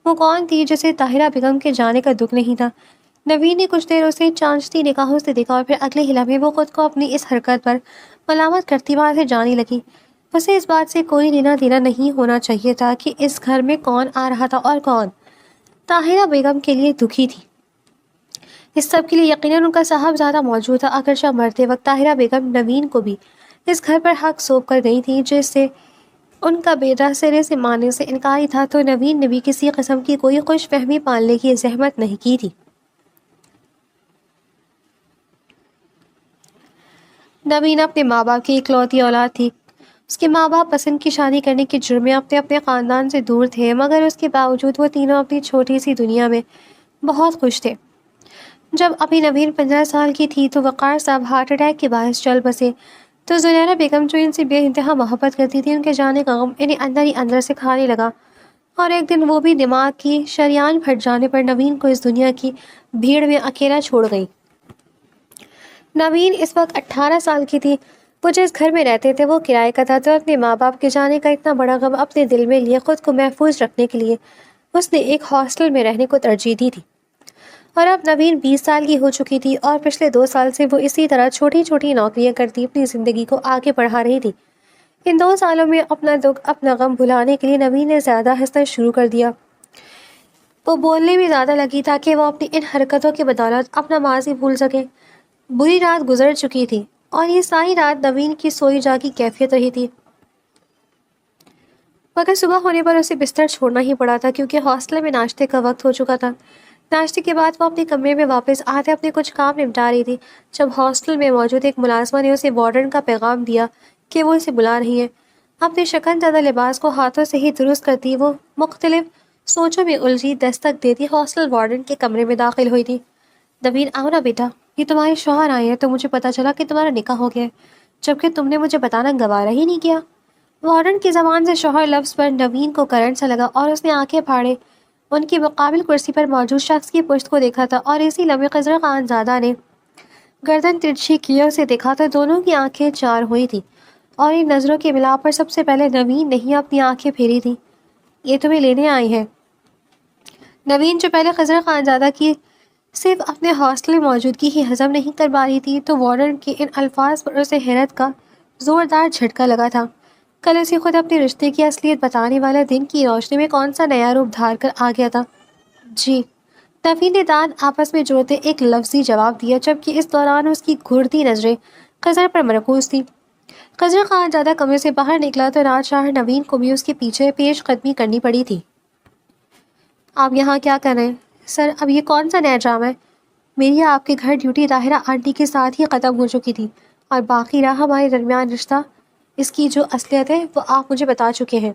وہ کون تھی جسے طاہرہ بیگم کے جانے کا دکھ نہیں تھا؟ نوین نے کچھ دیر اسے چانچتی نگاہوں سے دیکھا اور پھر اگلے ہی لمحے وہ خود کو اپنی اس حرکت پر ملامت کرتی وہاں سے جانے لگی۔ اسے اس بات سے کوئی لینا دینا نہیں ہونا چاہیے تھا کہ اس گھر میں کون آ رہا تھا اور کون طاہرہ بیگم کے لیے دکھی تھی۔ اس سب کے لیے یقیناً ان کا صاحبزادہ موجود تھا، اگرچہ مرتے وقت طاہرہ بیگم نوین کو بھی اس گھر پر حق سونپ کر گئی تھی، جس سے ان کا بیٹا سرے سے ماننے سے انکاری تھا، تو نوین نے بھی کسی قسم کی کوئی خوش فہمی پالنے کی زحمت نہیں کی تھی۔ نوین اپنے ماں باپ کی اکلوتی اولاد تھی۔ اس کے ماں باپ پسند کی شادی کرنے کے جرم میں اپنے خاندان سے دور تھے، مگر اس کے باوجود وہ تینوں اپنی چھوٹی سی دنیا میں بہت خوش تھے۔ جب ابھی نوین 15 سال کی تھی تو وقار صاحب ہارٹ اٹیک کے باعث چل بسے، تو زنیرہ بیگم جو ان سے بے انتہا محبت کرتی تھی، ان کے جانے کا غم انہیں اندر ہی اندر سے کھانے لگا، اور ایک دن وہ بھی دماغ کی شریان پھٹ جانے پر نوین کو اس دنیا کی بھیڑ میں اکیلا چھوڑ گئی۔ نوین اس وقت 18 سال کی تھی۔ وہ جس گھر میں رہتے تھے وہ کرائے کا تھا، تو اپنے ماں باپ کے جانے کا اتنا بڑا غم اپنے دل میں لیے خود کو محفوظ رکھنے کے لیے اس نے ایک ہاسٹل میں رہنے کو ترجیح دی تھی۔ اور اب نوین 20 سال کی ہو چکی تھی اور پچھلے 2 سال سے وہ اسی طرح چھوٹی چھوٹی نوکریاں کرتی اپنی زندگی کو آگے بڑھا رہی تھی۔ ان 2 سالوں میں اپنا دکھ اپنا غم بھلانے کے لیے نوین نے زیادہ ہنسنا شروع کر دیا۔ وہ بولنے میں زیادہ لگی تاکہ وہ اپنی ان حرکتوں کی بدولت اپنا ماضی بھول سکے۔ بری رات گزر چکی تھی اور یہ ساری رات نوین کی سوئی جاگی کیفیت رہی تھی۔ مگر صبح ہونے پر اسے بستر چھوڑنا ہی پڑا تھا کیونکہ ہاسٹل میں ناشتے کا وقت ہو چکا تھا۔ ناشتے کے بعد وہ اپنے کمرے میں واپس آتے اپنے کچھ کام نپٹا رہی تھی جب ہاسٹل میں موجود ایک ملازمہ نے اسے وارڈن کا پیغام دیا کہ وہ اسے بلا رہی ہے۔ اپنے شکن زدہ لباس کو ہاتھوں سے ہی درست کرتی وہ مختلف سوچوں میں الجھی دستک دیتی ہاسٹل وارڈن کے کمرے میں داخل ہوئی تھی۔ نوین آؤ نا بیٹا، یہ تمہارے شوہر آئے ہیں تو مجھے پتا چلا کہ تمہارا نکاح ہو گیا ہے جبکہ تم نے مجھے بتانا گوارا ہی نہیں کیا۔ وارڈن کی زبان سے شوہر لفظ پر نوین کو کرنٹ سا لگا اور اس نے آنکھیں پھاڑے ان کی مقابل کرسی پر موجود شخص کی پشت کو دیکھا تھا اور اسی لمحے خضر خان زادہ نے گردن ترچھی کیے اسے دیکھا تو دونوں کی آنکھیں چار ہوئی تھی اور ان نظروں کے ملاپ پر سب سے پہلے نوین نے ہی اپنی آنکھیں پھیری تھی۔ یہ تمہیں لینے آئی ہے؟ نوین جو پہلے خضر خان زادہ کی صرف اپنے ہاسٹل میں موجودگی ہی ہضم نہیں کر پا رہی تھی تو وارڈن کے ان الفاظ پر اسے حیرت کا زوردار جھٹکا لگا تھا۔ کل اسے خود اپنے رشتے کی اصلیت بتانے والا دن کی روشنی میں کون سا نیا روپ دھار کر آ گیا تھا؟ جی، نوین نے دانت آپس میں جوڑتے ایک لفظی جواب دیا جبکہ اس دوران اس کی گھورتی نظریں خضر پر مرکوز تھیں۔ خضر خان زادہ کمرے سے باہر نکلا تو ناچار نوین کو بھی اس کے پیچھے پیش قدمی کرنی پڑی تھی۔ آپ یہاں کیا کر رہے ہیں؟ سر، اب یہ کون سا نیا ڈرامہ ہے؟ میری آپ کے گھر ڈیوٹی طاہرہ آنٹی کے ساتھ ہی ختم ہو چکی تھی اور باقی رہا ہمارے درمیان رشتہ، اس کی جو اصلیت ہے وہ آپ مجھے بتا چکے ہیں۔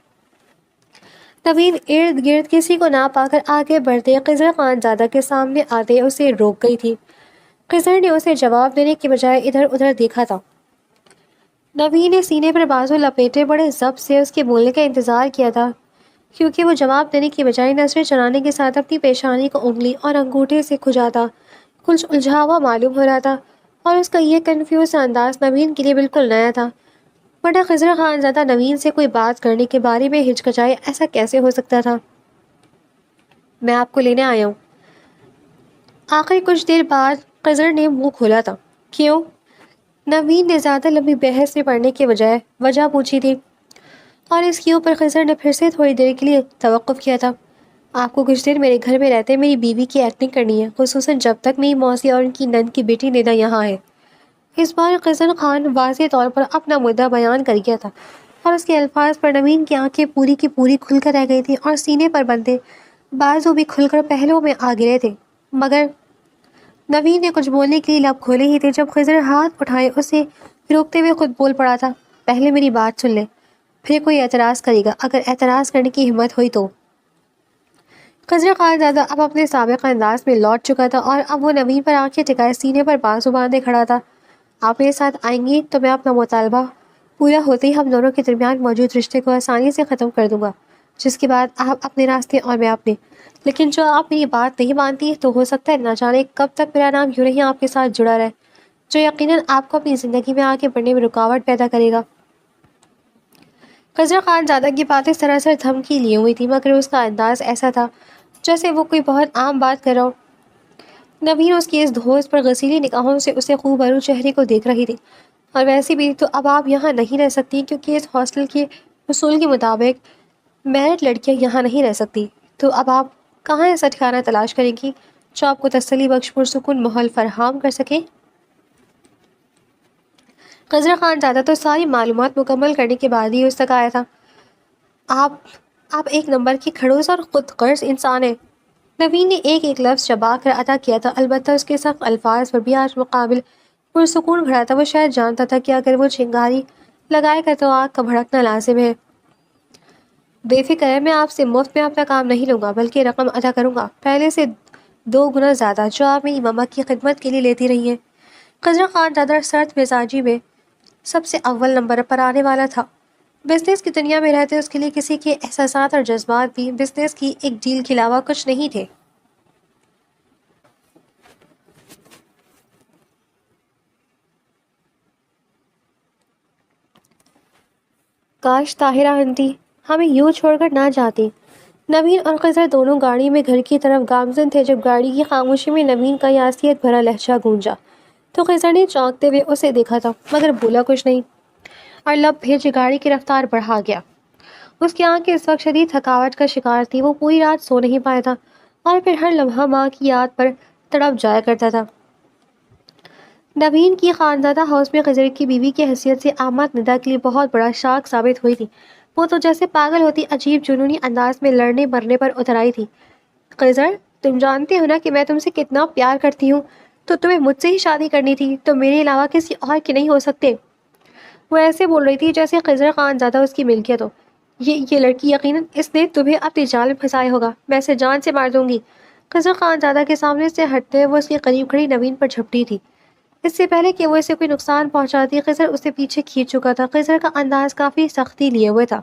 نوین ارد گرد کسی کو نہ پا کر آگے بڑھتے خضر خان زادہ کے سامنے آتے اسے روک گئی تھی۔ خضر نے اسے جواب دینے کے بجائے ادھر ادھر دیکھا تھا۔ نوین نے سینے پر بازو لپیٹے بڑے ضبط سے اس کے بولنے کا انتظار کیا تھا کیونکہ وہ جواب دینے کی بجائے نظریں چلانے کے ساتھ اپنی پیشانی کو انگلی اور انگوٹھے سے کھجاتا کچھ الجھا ہوا معلوم ہو رہا تھا اور اس کا یہ کنفیوز انداز نوین کے لیے بالکل نیا تھا۔ بڑا خضر خان زادہ نوین سے کوئی بات کرنے کے بارے میں ہچکچائے، ایسا کیسے ہو سکتا تھا؟ میں آپ کو لینے آیا ہوں۔ آخری کچھ دیر بعد خضر نے منہ کھولا تھا۔ کیوں؟ نوین نے زیادہ لمبی بحث میں پڑنے کے بجائے وجہ پوچھی تھی اور اس کے اوپر خضر نے پھر سے تھوڑی دیر کے لیے توقف کیا تھا۔ آپ کو کچھ دیر میرے گھر میں رہتے میری بیوی کی ایکٹنگ کرنی ہے، خصوصاً جب تک میری موسی اور ان کی نند کی بیٹی نیدا یہاں ہے۔ اس بار خضر خان واضح طور پر اپنا مدعا بیان کر گیا تھا اور اس کے الفاظ پر نوین کی آنکھیں پوری کی پوری کھل کر رہ گئی تھی اور سینے پر بندھے بازو بھی کھل کر پہلوؤں میں آ گرے تھے۔ مگر نوین نے کچھ بولنے کے لیے لب کھولے ہی تھے جب خضر ہاتھ اٹھائے اسے روکتے ہوئے خود بول پڑا تھا، پہلے میری بات سن لے، پھر کوئی اعتراض کرے گا اگر اعتراض کرنے کی ہمت ہوئی تو۔ خضر خان زادہ اب اپنے سابقہ انداز میں لوٹ چکا تھا اور اب وہ نوین پر آنکھیں ٹکائے سینے پر بازو باندھے کھڑا تھا۔ آپ میرے ساتھ آئیں گی تو میں اپنا مطالبہ پورا ہوتے ہی ہم دونوں کے درمیان موجود رشتے کو آسانی سے ختم کر دوں گا، جس کے بعد آپ اپنے راستے اور میں اپنے۔ لیکن جو آپ میری بات نہیں مانتی تو ہو سکتا ہے نہ جانے کب تک میرا نام یوں نہیں آپ کے ساتھ جڑا رہے، جو یقیناً آپ کو اپنی زندگی میں آگے بڑھنے میں رکاوٹ پیدا کرے گا۔ خضر خان زادہ کی باتیں سراسر دھمکی لیے ہوئی تھی مگر اس کا انداز ایسا تھا جیسے وہ کوئی بہت عام بات کر رہا ہو۔ نوین اس کی اس دھوس پر غسیلی نگاہوں سے اسے خوبرو چہرے کو دیکھ رہی تھی، اور ویسے بھی تو اب آپ یہاں نہیں رہ سکتی کیونکہ اس ہاسٹل کے اصول کے مطابق میرڈ لڑکیاں یہاں نہیں رہ سکتی، تو اب آپ کہاں ایسا ٹھکانہ تلاش کریں گی جو آپ کو تسلی بخش پرسکون ماحول فراہم کر سکے؟ خضر خان زادہ تو ساری معلومات مکمل کرنے کے بعد ہی اس تک آیا تھا۔ آپ ایک نمبر کی کھڑوس اور خود غرض انسان ہیں۔ نوین نے ایک ایک لفظ چبا کر ادا کیا تھا، البتہ اس کے سخت الفاظ پر بھی آج مقابل پرسکون کھڑا تھا۔ وہ شاید جانتا تھا کہ اگر وہ چنگاری لگائے گا تو آگ کا بھڑکنا لازم ہے۔ بے فکر ہے، میں آپ سے مفت میں اپنا کام نہیں لوں گا بلکہ رقم ادا کروں گا، پہلے سے 2 گنا زیادہ جو آپ میری ماما کی خدمت کے لیے لیتی رہی ہیں۔ خضر خان زادہ سرد مزاجی میں سب سے اول نمبر پر آنے والا تھا۔ بزنس کی دنیا میں رہتے اس کے لیے کسی کے احساسات اور جذبات بھی بزنس کی ایک ڈیل کے علاوہ کچھ نہیں تھے۔ کاش طاہرہ آنٹی ہمیں یوں چھوڑ کر نہ جاتی۔ نوین اور خضر دونوں گاڑی میں گھر کی طرف گامزن تھے جب گاڑی کی خاموشی میں نوین کا یاسیت بھرا لہجہ گونجا تو خضر نے چونکتے ہوئے اسے دیکھا تھا مگر بولا کچھ نہیں اور لب بھیجے گاڑی کی رفتار بڑھا گیا۔ اس کی آنکھیں اس وقت شدید تھکاوٹ کا شکار تھی، وہ پوری رات سو نہیں پایا تھا اور پھر ہر لمحہ ماں کی یاد پر تڑپ جایا کرتا تھا۔ نوین کی خانزادہ ہاؤس میں خضر کی بیوی کی حیثیت سے آمد ندا کے لیے بہت بڑا شاک ثابت ہوئی تھی وہ تو جیسے پاگل ہوتی عجیب جنونی انداز میں لڑنے مرنے پر اتر آئی تھی۔ خضر، تم جانتے ہو نا کہ میں تم سے کتنا پیار کرتی ہوں، تو تمہیں مجھ سے ہی شادی کرنی تھی تو میرے علاوہ کسی اور کے نہیں ہو سکتے۔ وہ ایسے بول رہی تھی جیسے خضر خان زادہ اس کی ملکیت ہو۔ یہ لڑکی یقیناً اس نے تمہیں اپنی جال میں پھنسایا ہوگا، میں اسے جان سے مار دوں گی۔ خضر خان زادہ کے سامنے سے ہٹتے ہوئے وہ اس کے قریب کھڑی نوین پر جھپٹی تھی۔ اس سے پہلے کہ وہ اسے کوئی نقصان پہنچاتی، خضر اسے پیچھے کھینچ چکا تھا۔ خضر کا انداز کافی سختی لیے ہوئے تھا۔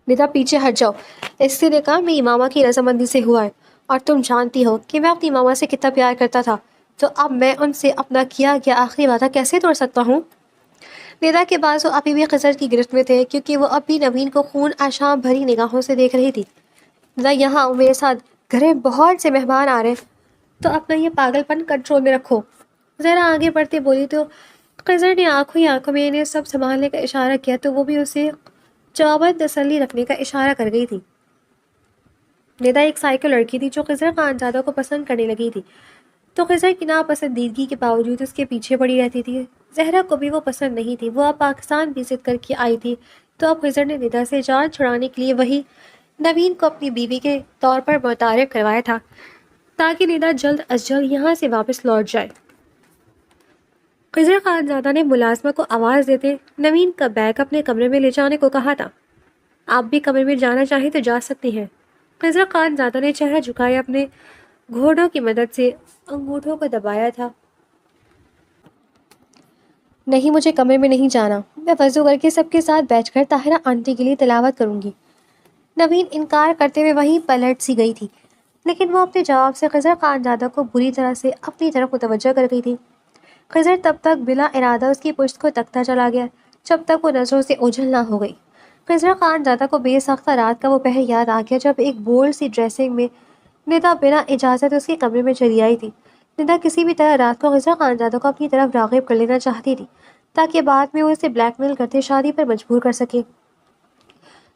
ندا، پیچھے ہٹ جاؤ، اس سے نکاح میری ماما کی رضامندی سے ہوا ہے، اور تم جانتی ہو کہ میں اپنی ماما سے کتنا پیار کرتا تھا، تو اب میں ان سے اپنا کیا گیا آخری وعدہ کیسے توڑ سکتا ہوں؟ ندا کے بازو ابھی بھی خضر کی گرفت میں تھے، کیونکہ وہ اب بھی نوین کو خون آشام بھری نگاہوں سے دیکھ رہی تھی۔ ندا، یہاں آؤ میرے ساتھ، گھر میں بہت سے مہمان آ رہے ہیں، تو اپنا یہ پاگل پن کنٹرول میں رکھو۔ ذرا آگے بڑھتے بولی تو خضر نے آنکھوں میں انہیں سب سنبھالنے کا اشارہ کیا، تو وہ بھی اسے جواباً تسلی رکھنے کا اشارہ کر گئی تھی۔ ندا ایک سائیکو لڑکی تھی جو خضر خان زادہ کو پسند کرنے لگی تھی، تو خضر کی ناپسندیدگی کے باوجود اس کے پیچھے پڑی رہتی تھی۔ زہرا کو بھی وہ پسند نہیں تھی، وہ اب پاکستان وزٹ کر کے آئی تھی، تو اب خضر نے ندا سے جان چھڑانے کے لیے وہی نوین کو اپنی بیوی کے طور پر متعارف کروایا تھا، تاکہ ندا جلد از جلد یہاں سے واپس لوٹ جائے۔ خضر خان زادہ نے ملازمہ کو آواز دیتے نوین کا بیگ اپنے کمرے میں لے جانے کو کہا تھا۔ آپ بھی کمرے میں جانا چاہیں تو جا سکتی ہیں۔ خضر خان زادہ نے چہرہ جھکائے اپنے گھوڑوں کی مدد سے انگوٹھوں کو دبایا تھا۔ نہیں، مجھے کمرے میں نہیں جانا، میں وضو کر کے سب کے ساتھ بیٹھ کر طاہرہ آنٹی کے لیے تلاوت کروں گی۔ نوین انکار کرتے ہوئے وہیں پلٹ سی گئی تھی، لیکن وہ اپنے جواب سے خضر خان زادہ کو بری طرح سے اپنی طرف متوجہ کر گئی تھی۔ خضر تب تک بلا ارادہ اس کی پشت کو تکتا چلا گیا جب تک وہ نظروں سے اوجھل نہ ہو گئی۔ خضر خان زادہ کو بے ساختہ رات کا وہ پہر یاد آ گیا جب ایک بولڈ سی ڈریسنگ میں ندا بنا اجازت اس کے کمرے میں چلی آئی تھی۔ ندا کسی بھی طرح رات کو خضر خان زادہ کو اپنی طرف راغب کر لینا چاہتی تھی، تاکہ بعد میں وہ اسے بلیک میل کرتے شادی پر مجبور کر سکے،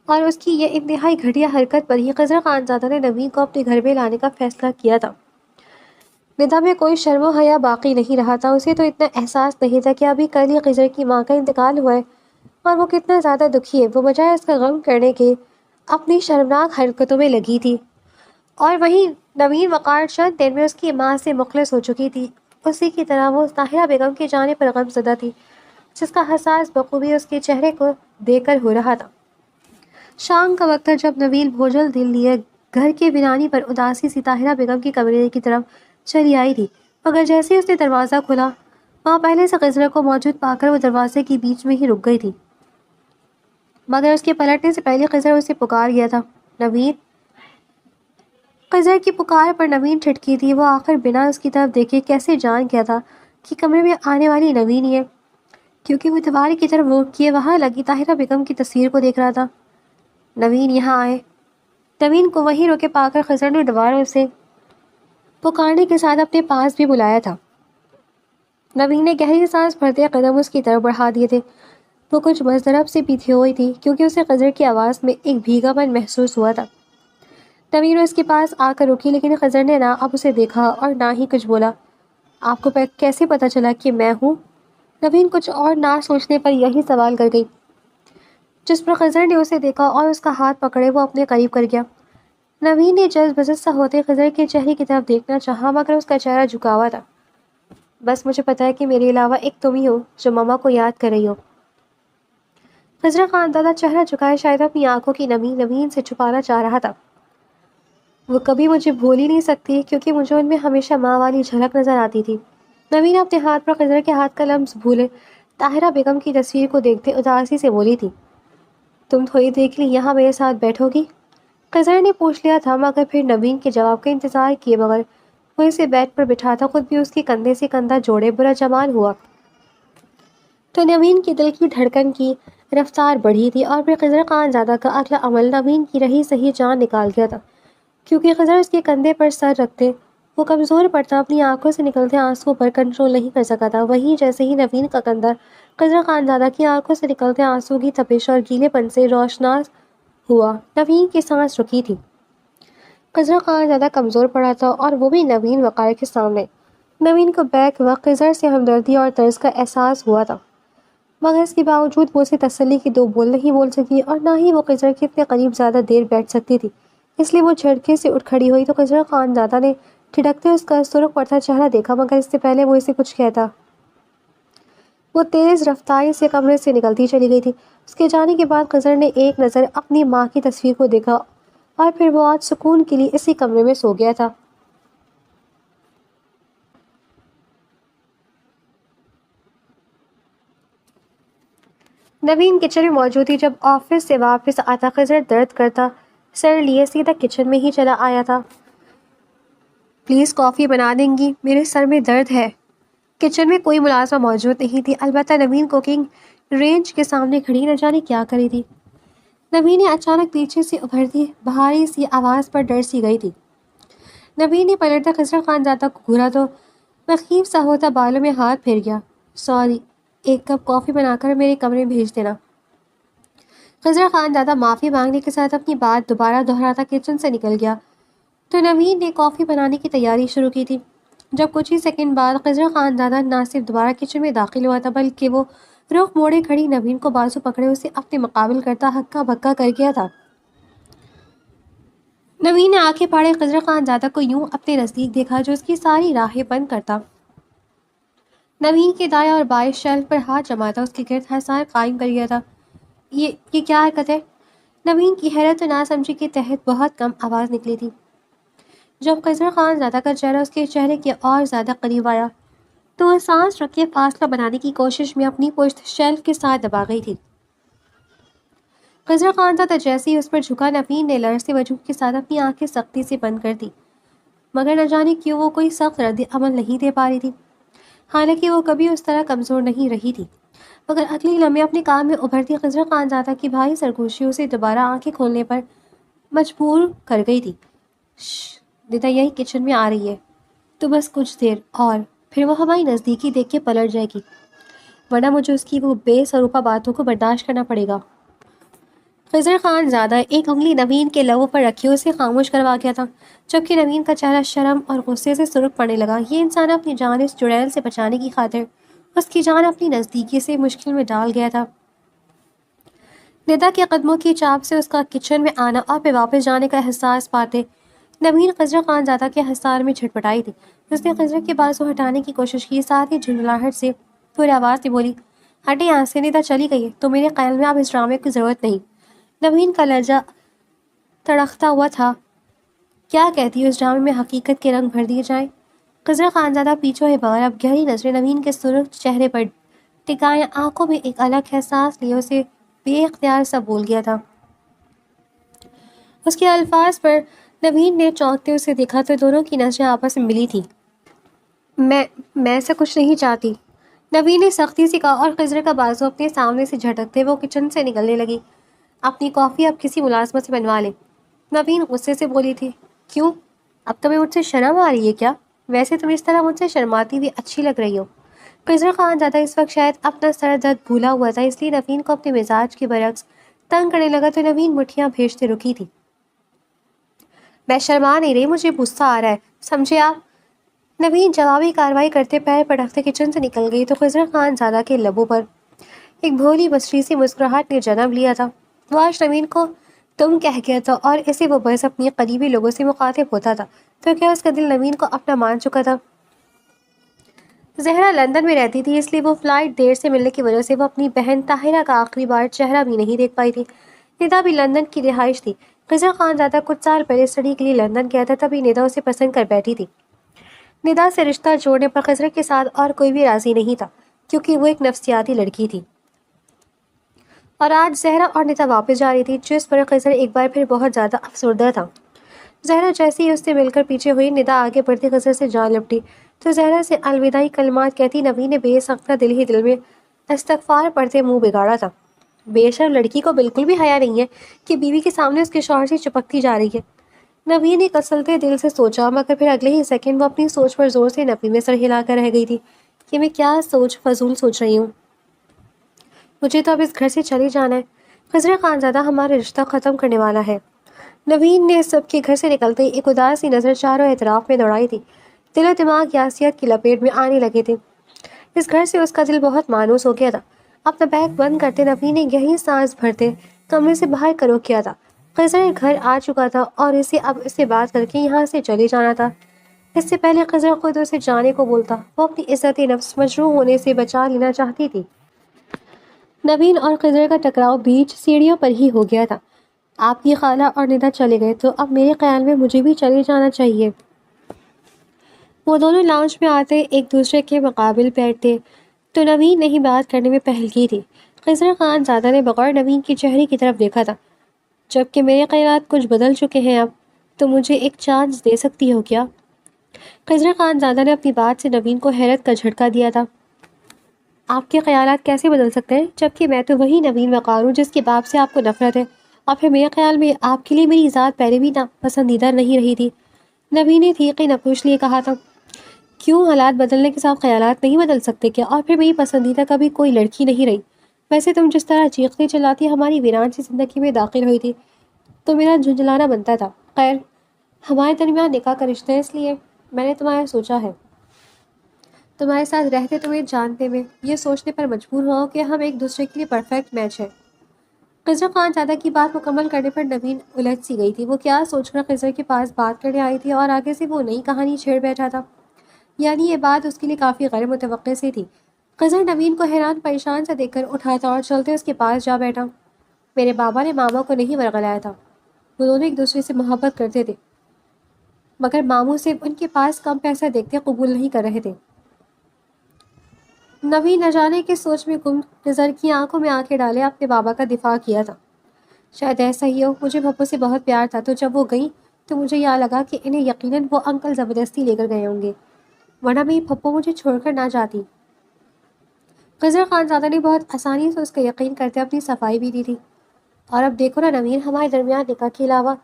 اور اس کی یہ انتہائی گھٹیا حرکت پر ہی خضر خان زادہ نے نوین کو اپنے گھر میں لانے کا فیصلہ کیا تھا۔ ندا میں کوئی شرم و حیا باقی نہیں رہا تھا، اسے تو اتنا احساس نہیں تھا کہ ابھی کل ہی خضر کی ماں کا انتقال ہوا ہے اور وہ کتنا زیادہ دکھی ہے۔ وہ بجائے اس کا غم کرنے کے اپنی شرمناک حرکتوں میں لگی تھی، اور وہیں نوین وقار چند دن میں اس کی ماں سے مخلص ہو چکی تھی۔ اسی کی طرح وہ طاہرہ بیگم کے جانے پر غم زدہ تھی، جس کا احساس بخوبی اس کے چہرے کو دیکھ کر ہو رہا تھا۔ شام کا وقت تھا جب نوین بھوجل دل لیے گھر کے بنانی پر اداسی سی طاہرہ بیگم کی کمرے کی طرف چلی آئی تھی، مگر جیسے اس نے دروازہ کھولا، وہاں پہلے سے خضر کو موجود پا کر وہ دروازے کے بیچ میں ہی رک گئی تھی، مگر اس کے پلٹنے سے پہلے خضر اسے پکار گیا تھا، نوین۔ خضر کی پکار پر نوین ٹھٹکی تھی، وہ آخر بنا اس کی طرف دیکھے کیسے جان گیا تھا کہ کمرے میں آنے والی نوین ہی ہے، کیونکہ وہ دیوار کی طرف رخ کیے وہاں لگی طاہرہ بیگم کی تصویر کو دیکھ رہا تھا۔ نوین، یہاں آئے۔ نوین کو وہیں روکے پا کر خضر نے دوبارہ اسے پکارنے کے ساتھ اپنے پاس بھی بلایا تھا۔ نوین نے گہری سانس بھرتے قدم اس کی طرف بڑھا دیے تھے۔ وہ کچھ مضطرب سے پیچھے ہوئی تھی، کیونکہ اسے خضر کی آواز میں ایک بھیگا پن محسوس ہوا تھا۔ نوین اس کے پاس آ کر رکی، لیکن خضر نے نہ اب اسے دیکھا اور نہ ہی کچھ بولا۔ آپ کو کیسے پتا چلا کہ میں ہوں؟ نوین کچھ اور نہ سوچنے پر یہی سوال کر گئی، جس پر خضر نے اسے دیکھا اور اس کا ہاتھ پکڑے وہ اپنے قریب کر گیا۔ نوین نے جذب بزد سا ہوتے خضر کے چہرے کی طرف دیکھنا چاہا، مگر اس کا چہرہ جھکا ہوا تھا۔ بس مجھے پتا ہے کہ میرے علاوہ ایک تم ہی ہو جو ماما کو یاد کر رہی ہو۔ خضر خان زادہ چہرہ جھکائے شاید اپنی آنکھوں کی نمی نوین سے چھپانا چاہ رہا تھا۔ وہ کبھی مجھے بھول ہی نہیں سکتی، کیونکہ مجھے ان میں ہمیشہ ماں والی جھلک نظر آتی تھی۔ نوین اپنے ہاتھ پر خضر کے ہاتھ کا لمس بھولے طاہرہ بیگم کی تصویر کو دیکھتے اداسی سے بولی تھی، تم تھوڑی دیر کے لیے یہاں میرے ساتھ بیٹھو گی؟ خضر نے پوچھ لیا تھا، مگر پھر نوین کے جواب کا انتظار کیے بغیر وہ اسے بیڈ پر بٹھاتا خود بھی اس کے کندھے سے کندھا جوڑے برا جمال ہوا، تو نوین کے دل کی دھڑکن کی رفتار بڑھی تھی، اور پھر خضر خان زادہ کا اگلا عمل نوین کی رہی صحیح جان نکال گیا تھا، کیونکہ خضر اس کے کندھے پر سر رکھتے وہ کمزور پڑتا اپنی آنکھوں سے نکلتے آنسوؤں پر کنٹرول نہیں کر سکا تھا۔ وہیں جیسے ہی نوین کا کندھا خضر خان زادہ کی آنکھوں سے نکلتے آنسوؤں کی تپش اور گیلے پن سے روشناس ہوا، نوین کی سانس رکی تھی۔ خضر خان زیادہ کمزور پڑا تھا، اور وہ بھی نوین وقار کے سامنے۔ نوین کو بیک وقت خضر سے ہمدردی اور طرز کا احساس ہوا تھا۔ مگر اس کے باوجود وہ اسے تسلی کی دو بول نہیں بول سکی اور نہ ہی وہ خضر کے اتنے قریب زیادہ دیر بیٹھ سکتی تھی، اس لیے وہ جھٹکے سے اٹھ کھڑی ہوئی تو خضر خان زادہ نے ٹھٹکتے اس کا سرخ پڑتا چہرہ دیکھا، مگر اس سے پہلے وہ اسے کچھ کہتا وہ تیز رفتاری سے کمرے سے نکلتی چلی گئی تھی۔ اس کے جانے کے بعد خضر نے ایک نظر اپنی ماں کی تصویر کو دیکھا اور پھر وہ آج سکون کے لیے اسی کمرے میں سو گیا تھا۔ نوین کچن میں موجود تھی۔ جب آفس سے واپس آتا خضر درد کرتا سر لیے سیدھا کچن میں ہی چلا آیا تھا۔ پلیز کافی بنا دیں گی، میرے سر میں درد ہے۔ کچن میں کوئی ملازمہ موجود نہیں تھی، البتہ نوین کوکنگ رینج کے سامنے کھڑی نہ جانے کیا کری تھی۔ نوین نے اچانک پیچھے سے ابھرتی بھاری سی آواز پر ڈر سی گئی تھی۔ نوین نے پلٹتا خضر خان زادہ کو گھورا تو مخیف سا ہوتا بالوں میں ہاتھ پھیر گیا۔ سوری، ایک کپ کافی بنا کر میرے کمرے میں بھیج دینا۔ خضر خان زادہ معافی مانگنے کے ساتھ اپنی بات دوبارہ دہراتا کچن سے نکل گیا تو نوین نے کافی بنانے کی تیاری شروع کی تھی۔ جب کچھ ہی سیکنڈ بعد خضر خان زادہ نہ صرف دوبارہ کچن میں داخل ہوا تھا بلکہ وہ رخ موڑے کھڑی نوین کو بازو پکڑے اسے اپنے مقابل کرتا ہکا بکا کر گیا تھا۔ نوین نے آنکھیں پھاڑے خضر خان زادہ کو یوں اپنے نزدیک دیکھا جو اس کی ساری راہیں بند کرتا۔ نوین کے دائیں اور بائیں شیلف پر ہاتھ جماتا اس کے گرد حصار قائم کر گیا تھا۔ یہ کیا حرکت ہے؟ نوین کی حیرت و ناسمجھی کے تحت بہت کم آواز نکلی تھی۔ جب خضر خان زادہ کا چہرہ اس کے چہرے کے اور زیادہ قریب آیا تو وہ سانس رکھ کے فاصلہ بنانے کی کوشش میں اپنی پشت شیلف کے ساتھ دبا گئی تھی۔ خضر خان زادہ جیسے ہی اس پر جھکا نوین نے لرزتے وجود کے ساتھ اپنی آنکھیں سختی سے بند کر دی، مگر نہ جانے کیوں وہ کوئی سخت رد عمل نہیں دے پا رہی تھی، حالانکہ وہ کبھی اس طرح کمزور نہیں رہی تھی۔ مگر اگلی لمحے اپنے کام میں ابھرتی خضر خان زادہ کی بھاری سرگوشی اسے دوبارہ آنکھیں کھولنے پر مجبور کر گئی تھی۔ ندا یہی کچن میں آ رہی ہے تو بس کچھ دیر اور پھر وہ ہماری نزدیکی دیکھ کے پلٹ جائے گی، ورنہ مجھے اس کی وہ بے سروپا باتوں کو برداشت کرنا پڑے گا۔ خضر خان زادہ ایک انگلی نوین کے لبوں پر رکھے اسے خاموش کروا گیا تھا، جبکہ نوین کا چہرہ شرم اور غصے سے سرخ پڑنے لگا۔ یہ انسان اپنی جان اس چڑیل سے بچانے کی خاطر اس کی جان اپنی نزدیکی سے مشکل میں ڈال گیا تھا۔ ندا کے قدموں کی چاپ سے اس کا کچن میں آنا اور پھر واپس جانے کا احساس پاتے نوین خضر خان زادہ کے حصار میں جھٹپٹائی تھی۔ اس نے خضر کے بازو ہٹانے کی کوشش کی، ساتھ ہی جھنجھلاہٹ سے تھوڑی آواز میں بولی، ہٹے یہاں سے، ندا چلی گئی ہے تو میرے خیال میں اب اس ڈرامے کی ضرورت نہیں۔ نوین کا لہجہ تڑکتا ہوا تھا، کیا کہتی ہے اس ڈرامے میں حقیقت کے رنگ بھر دیے جائیں؟ خضر خان زادہ پیچھے ہوئے بغیر اب گہری نظریں نوین کے سرخ چہرے پر ٹکائے آنکھوں میں ایک الگ احساس لیے اسے بے اختیار سا بول گیا تھا۔ اس کے الفاظ پر نوین نے چونکتے اسے دیکھا تو دونوں کی نظریں آپس میں ملی تھیں۔ میں ایسا کچھ نہیں چاہتی، نوین نے سختی سے کہا اور خضر کا بازو اپنے سامنے سے جھٹکتے وہ کچن سے نکلنے لگی۔ اپنی کافی اب کسی ملازمت سے بنوا لے، نوین غصے سے بولی تھی۔ کیوں؟ اب تمہیں مجھ سے شرم آ رہی ہے کیا؟ ویسے تم اس طرح مجھ سے شرماتی ہوئی اچھی لگ رہی ہو۔ خضر خان زادہ اس وقت شاید اپنا سر درد بھولا ہوا تھا، اس لیے نوین کو اپنے مزاج کے برعکس تنگ کرنے لگا تو نوین مٹھیاں بھیجتے رکی تھی۔ میں شرما نہیں رہی، مجھے غصہ آ رہا ہے، سمجھے آپ؟ نوین جوابی کارروائی کرتے پیر پٹکتے کچن سے نکل گئی تو خضر خان زادہ کے لبوں پر ایک بھولی بصری سی مسکراہٹ نے جنم لیا تھا۔ وہ آج نوین کو تم کہہ گیا تھا اور اسے وہ بس اپنی قریبی لوگوں سے مخاطب ہوتا تھا تو کیا اس کا دل نوین کو اپنا مان چکا تھا؟ زہرا لندن میں رہتی تھی، اس لیے وہ فلائٹ دیر سے ملنے کی وجہ سے وہ اپنی بہن طاہرہ کا آخری بار چہرہ بھی نہیں دیکھ پائی تھی۔ ندا بھی لندن کی رہائش تھی۔ خضر خان زادہ کچھ سال پہلے اسٹڈی کے لیے لندن گیا تھا، تبھی ندا اسے پسند کر بیٹھی تھی۔ ندا سے رشتہ جوڑنے پر خضر کے ساتھ اور کوئی بھی راضی نہیں تھا کیونکہ وہ ایک نفسیاتی لڑکی تھی، اور آج زہرا اور ندا واپس جا رہی تھی جس پر خضر ایک بار پھر بہت زیادہ افسردہ تھا۔ زہرا جیسے ہی اس سے مل کر پیچھے ہوئی، ندا آگے بڑھتی خضر سے جا لپٹی تو زہرا سے الوداعی کلمات کہتی نوین نے بے سختہ دل ہی دل میں استغفار پڑھتے منہ بگاڑا تھا۔ بے شرم لڑکی کو بالکل بھی حیا نہیں ہے کہ بیوی کے سامنے اس کے شوہر سے چپکتی جا رہی ہے، نوین نے کسلتے دل سے سوچا، مگر پھر اگلے ہی سیکنڈ وہ اپنی سوچ پر زور سے نفی میں سر ہلا کر رہ گئی تھی کہ میں کیا فضول سوچ رہی ہوں، مجھے تو اب اس گھر سے چلے جانا ہے، خضر خان زادہ ہمارا رشتہ ختم کرنے والا ہے۔ نوین نے سب کے گھر سے نکلتے ایک اداسی نظر چاروں اطراف میں دوڑائی تھی، دل و دماغ یاسیت کی لپیٹ میں آنے لگے تھے۔ اس گھر سے اس کا دل بہت مانوس ہو گیا تھا، اپنا بیگ بند کرتے نوین نے گہری سانس بھرتے کمرے سے باہر کرو کیا تھا۔ خضر گھر آ چکا تھا اور اسے اب اس سے بات کر کے یہاں سے چلے جانا تھا۔ اس سے پہلے خضر خود اسے جانے کو بولتا، وہ اپنی عزت نفس مجروح ہونے سے بچا لینا چاہتی تھی۔ نوین اور خضر کا ٹکراؤ بیچ سیڑھیوں پر ہی ہو گیا تھا۔ آپ کی خالہ اور ندا چلے گئے تو اب میرے خیال میں مجھے بھی چلے جانا چاہیے۔ وہ دونوں لاؤنج میں آتے ایک دوسرے کے مقابل بیٹھتے تو نوین نے ہی بات کرنے میں پہل کی تھی۔ خضر خان زادہ نے بغور نوین کے چہرے کی طرف دیکھا تھا۔ جبکہ میرے خیالات کچھ بدل چکے ہیں اب، تو مجھے ایک چانس دے سکتی ہو کیا؟ خضر خان زادہ نے اپنی بات سے نوین کو حیرت کا جھٹکا دیا تھا۔ آپ کے خیالات کیسے بدل سکتے ہیں؟ جبکہ میں تو وہی نوین وقار ہوں جس کے باپ سے آپ کو نفرت ہے، اور پھر میرے خیال میں آپ کے لیے میری ذات پہلے بھی پسندیدہ نہیں رہی تھی۔ نوین نے تیقی نپوش لیے کہا تھا۔ کیوں حالات بدلنے کے ساتھ خیالات نہیں بدل سکتے کیا؟ اور پھر میری پسندیدہ کبھی کوئی لڑکی نہیں رہی۔ ویسے تم جس طرح چیختی چلاتی ہماری ویران سی زندگی میں داخل ہوئی تھی تو میرا جھنجھلانا بنتا تھا۔ خیر، ہمارے درمیان نکاح کا رشتہ ہے، اس لیے میں نے تمہارا سوچا ہے تمہارے ساتھ رہتے تمہیں جانتے میں یہ سوچنے پر مجبور ہوا کہ ہم ایک دوسرے کے لیے پرفیکٹ میچ ہے۔ خضر خان زادہ کی بات مکمل کرنے پر نوین الجھ سی گئی تھی۔ وہ کیا سوچ کر خضر کے پاس بات کرنے آئی تھی اور آگے سے وہ نئی کہانی چھیڑ بیٹھا تھا؟ یعنی یہ بات اس کے لیے کافی غیر متوقع سی تھی۔ خضر نوین کو حیران پریشان سا دیکھ کر اٹھا تھا اور چلتے اس کے پاس جا بیٹھا۔ میرے بابا نے ماما کو نہیں ورغلایا تھا، وہ دونوں ایک دوسرے سے محبت کرتے تھے، مگر ماموں سے ان کے پاس کم پیسہ دیکھتے قبول نہیں کر رہے تھے۔ نوین نہ جانے کی سوچ میں گم نظر کی آنکھوں میں آنکھیں ڈالے اپنے بابا کا دفاع کیا تھا۔ شاید ایسا ہی ہو، مجھے پھپھو سے بہت پیار تھا، تو جب وہ گئیں تو مجھے یہ لگا کہ انہیں یقیناً وہ انکل زبردستی لے کر گئے ہوں گے، ورنہ میری پھپھو مجھے چھوڑ کر نہ جاتی۔ خضر خان زادہ نے بہت آسانی سے اس کا یقین کرتے اپنی صفائی بھی دی تھی۔ اور اب دیکھو نا نوین، ہمارے درمیان نکاح کے علاوہ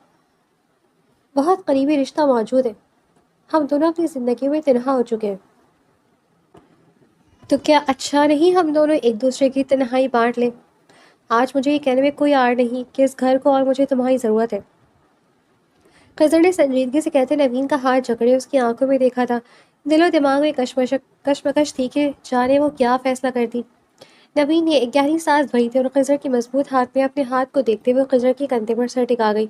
بہت قریبی رشتہ موجود ہے، ہم دونوں اپنی زندگی میں تنہا ہو چکے ہیں، تو کیا اچھا نہیں ہم دونوں ایک دوسرے کی تنہائی بانٹ لیں؟ آج مجھے یہ کہنے میں کوئی آڑ نہیں کہ اس گھر کو اور مجھے تمہاری ضرورت ہے۔ خضر نے سنجیدگی سے کہتے نوین کا ہاتھ جکڑے اس کی آنکھوں میں دیکھا تھا۔ دل و دماغ میں کشمکش تھی کہ جانے وہ کیا فیصلہ کرتی۔ نوین نے ایک گہری سانس بھری تھی اور خضر کے مضبوط ہاتھ میں اپنے ہاتھ کو دیکھتے ہوئے خضر کے کندھے پر سر ٹکا گئی۔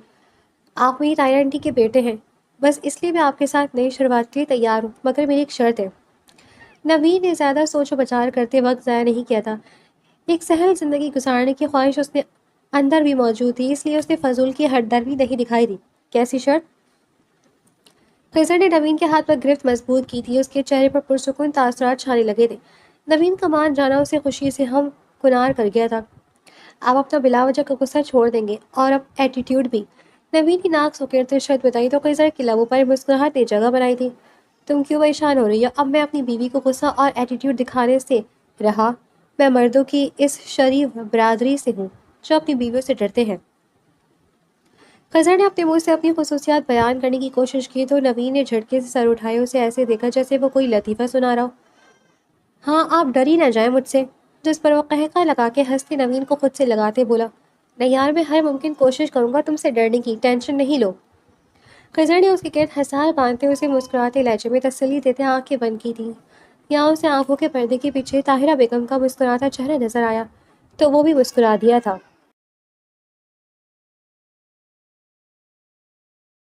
آپ میری تائرا آنٹی کے بیٹے ہیں، بس اس لیے میں آپ کے ساتھ نئی شروعات کے لیے تیار ہوں، مگر میری ایک شرط ہے۔ نوین نے زیادہ سوچ و بچار کرتے وقت ضائع نہیں کیا تھا۔ ایک سہل زندگی گزارنے کی خواہش اس نے اندر بھی موجود تھی، اس لیے اس نے فضول کی ہٹ درمی نہیں دکھائی دی۔ کیسی شرط؟ خضر نے نوین کے ہاتھ پر گرفت مضبوط کی تھی، اس کے چہرے پر پرسکون تاثرات چھانے لگے تھے۔ نوین کا مان جانا اسے خوشی سے ہم کنار کر گیا تھا۔ آپ اپنا بلا وجہ کا غصہ چھوڑ دیں گے اور اب ایٹیٹیوڈ بھی۔ نوین کی ناک سکیڑتے شرط بتائی تو خضر کے لبوں پر مسکراہٹ نے جگہ بنائی تھی۔ تم کیوں پریشان ہو رہی ہو؟ اب میں اپنی بیوی کو غصہ اور ایٹیٹیوڈ دکھانے سے رہا؟ میں مردوں کی اس شریف برادری سے ہوں جو اپنی بیویوں سے ڈرتے ہیں۔ خضر نے اپنے منہ سے اپنی خصوصیات بیان کرنے کی کوشش کی تو نوین نے جھٹکے سے سر اٹھائے اسے ایسے دیکھا جیسے وہ کوئی لطیفہ سنا رہا ہو۔ ہاں، آپ ڈر ہی نہ جائیں مجھ سے، جس پر وہ قہقہ لگا کے ہنستے نوین کو خود سے لگاتے بولا، نہیں یار، میں ہر ممکن کوشش کروں گا تم سے ڈرنے کی، ٹینشن نہیں لو۔ خضر نے اس کے گرد حصار باندھتے اسے مسکراتے لہجے میں تسلی دیتے آنکھیں بند کی تھیں۔ یہاں اسے آنکھوں کے پردے کے پیچھے طاہرہ بیگم کا مسکراتا چہرہ نظر آیا تو وہ بھی مسکرا دیا تھا۔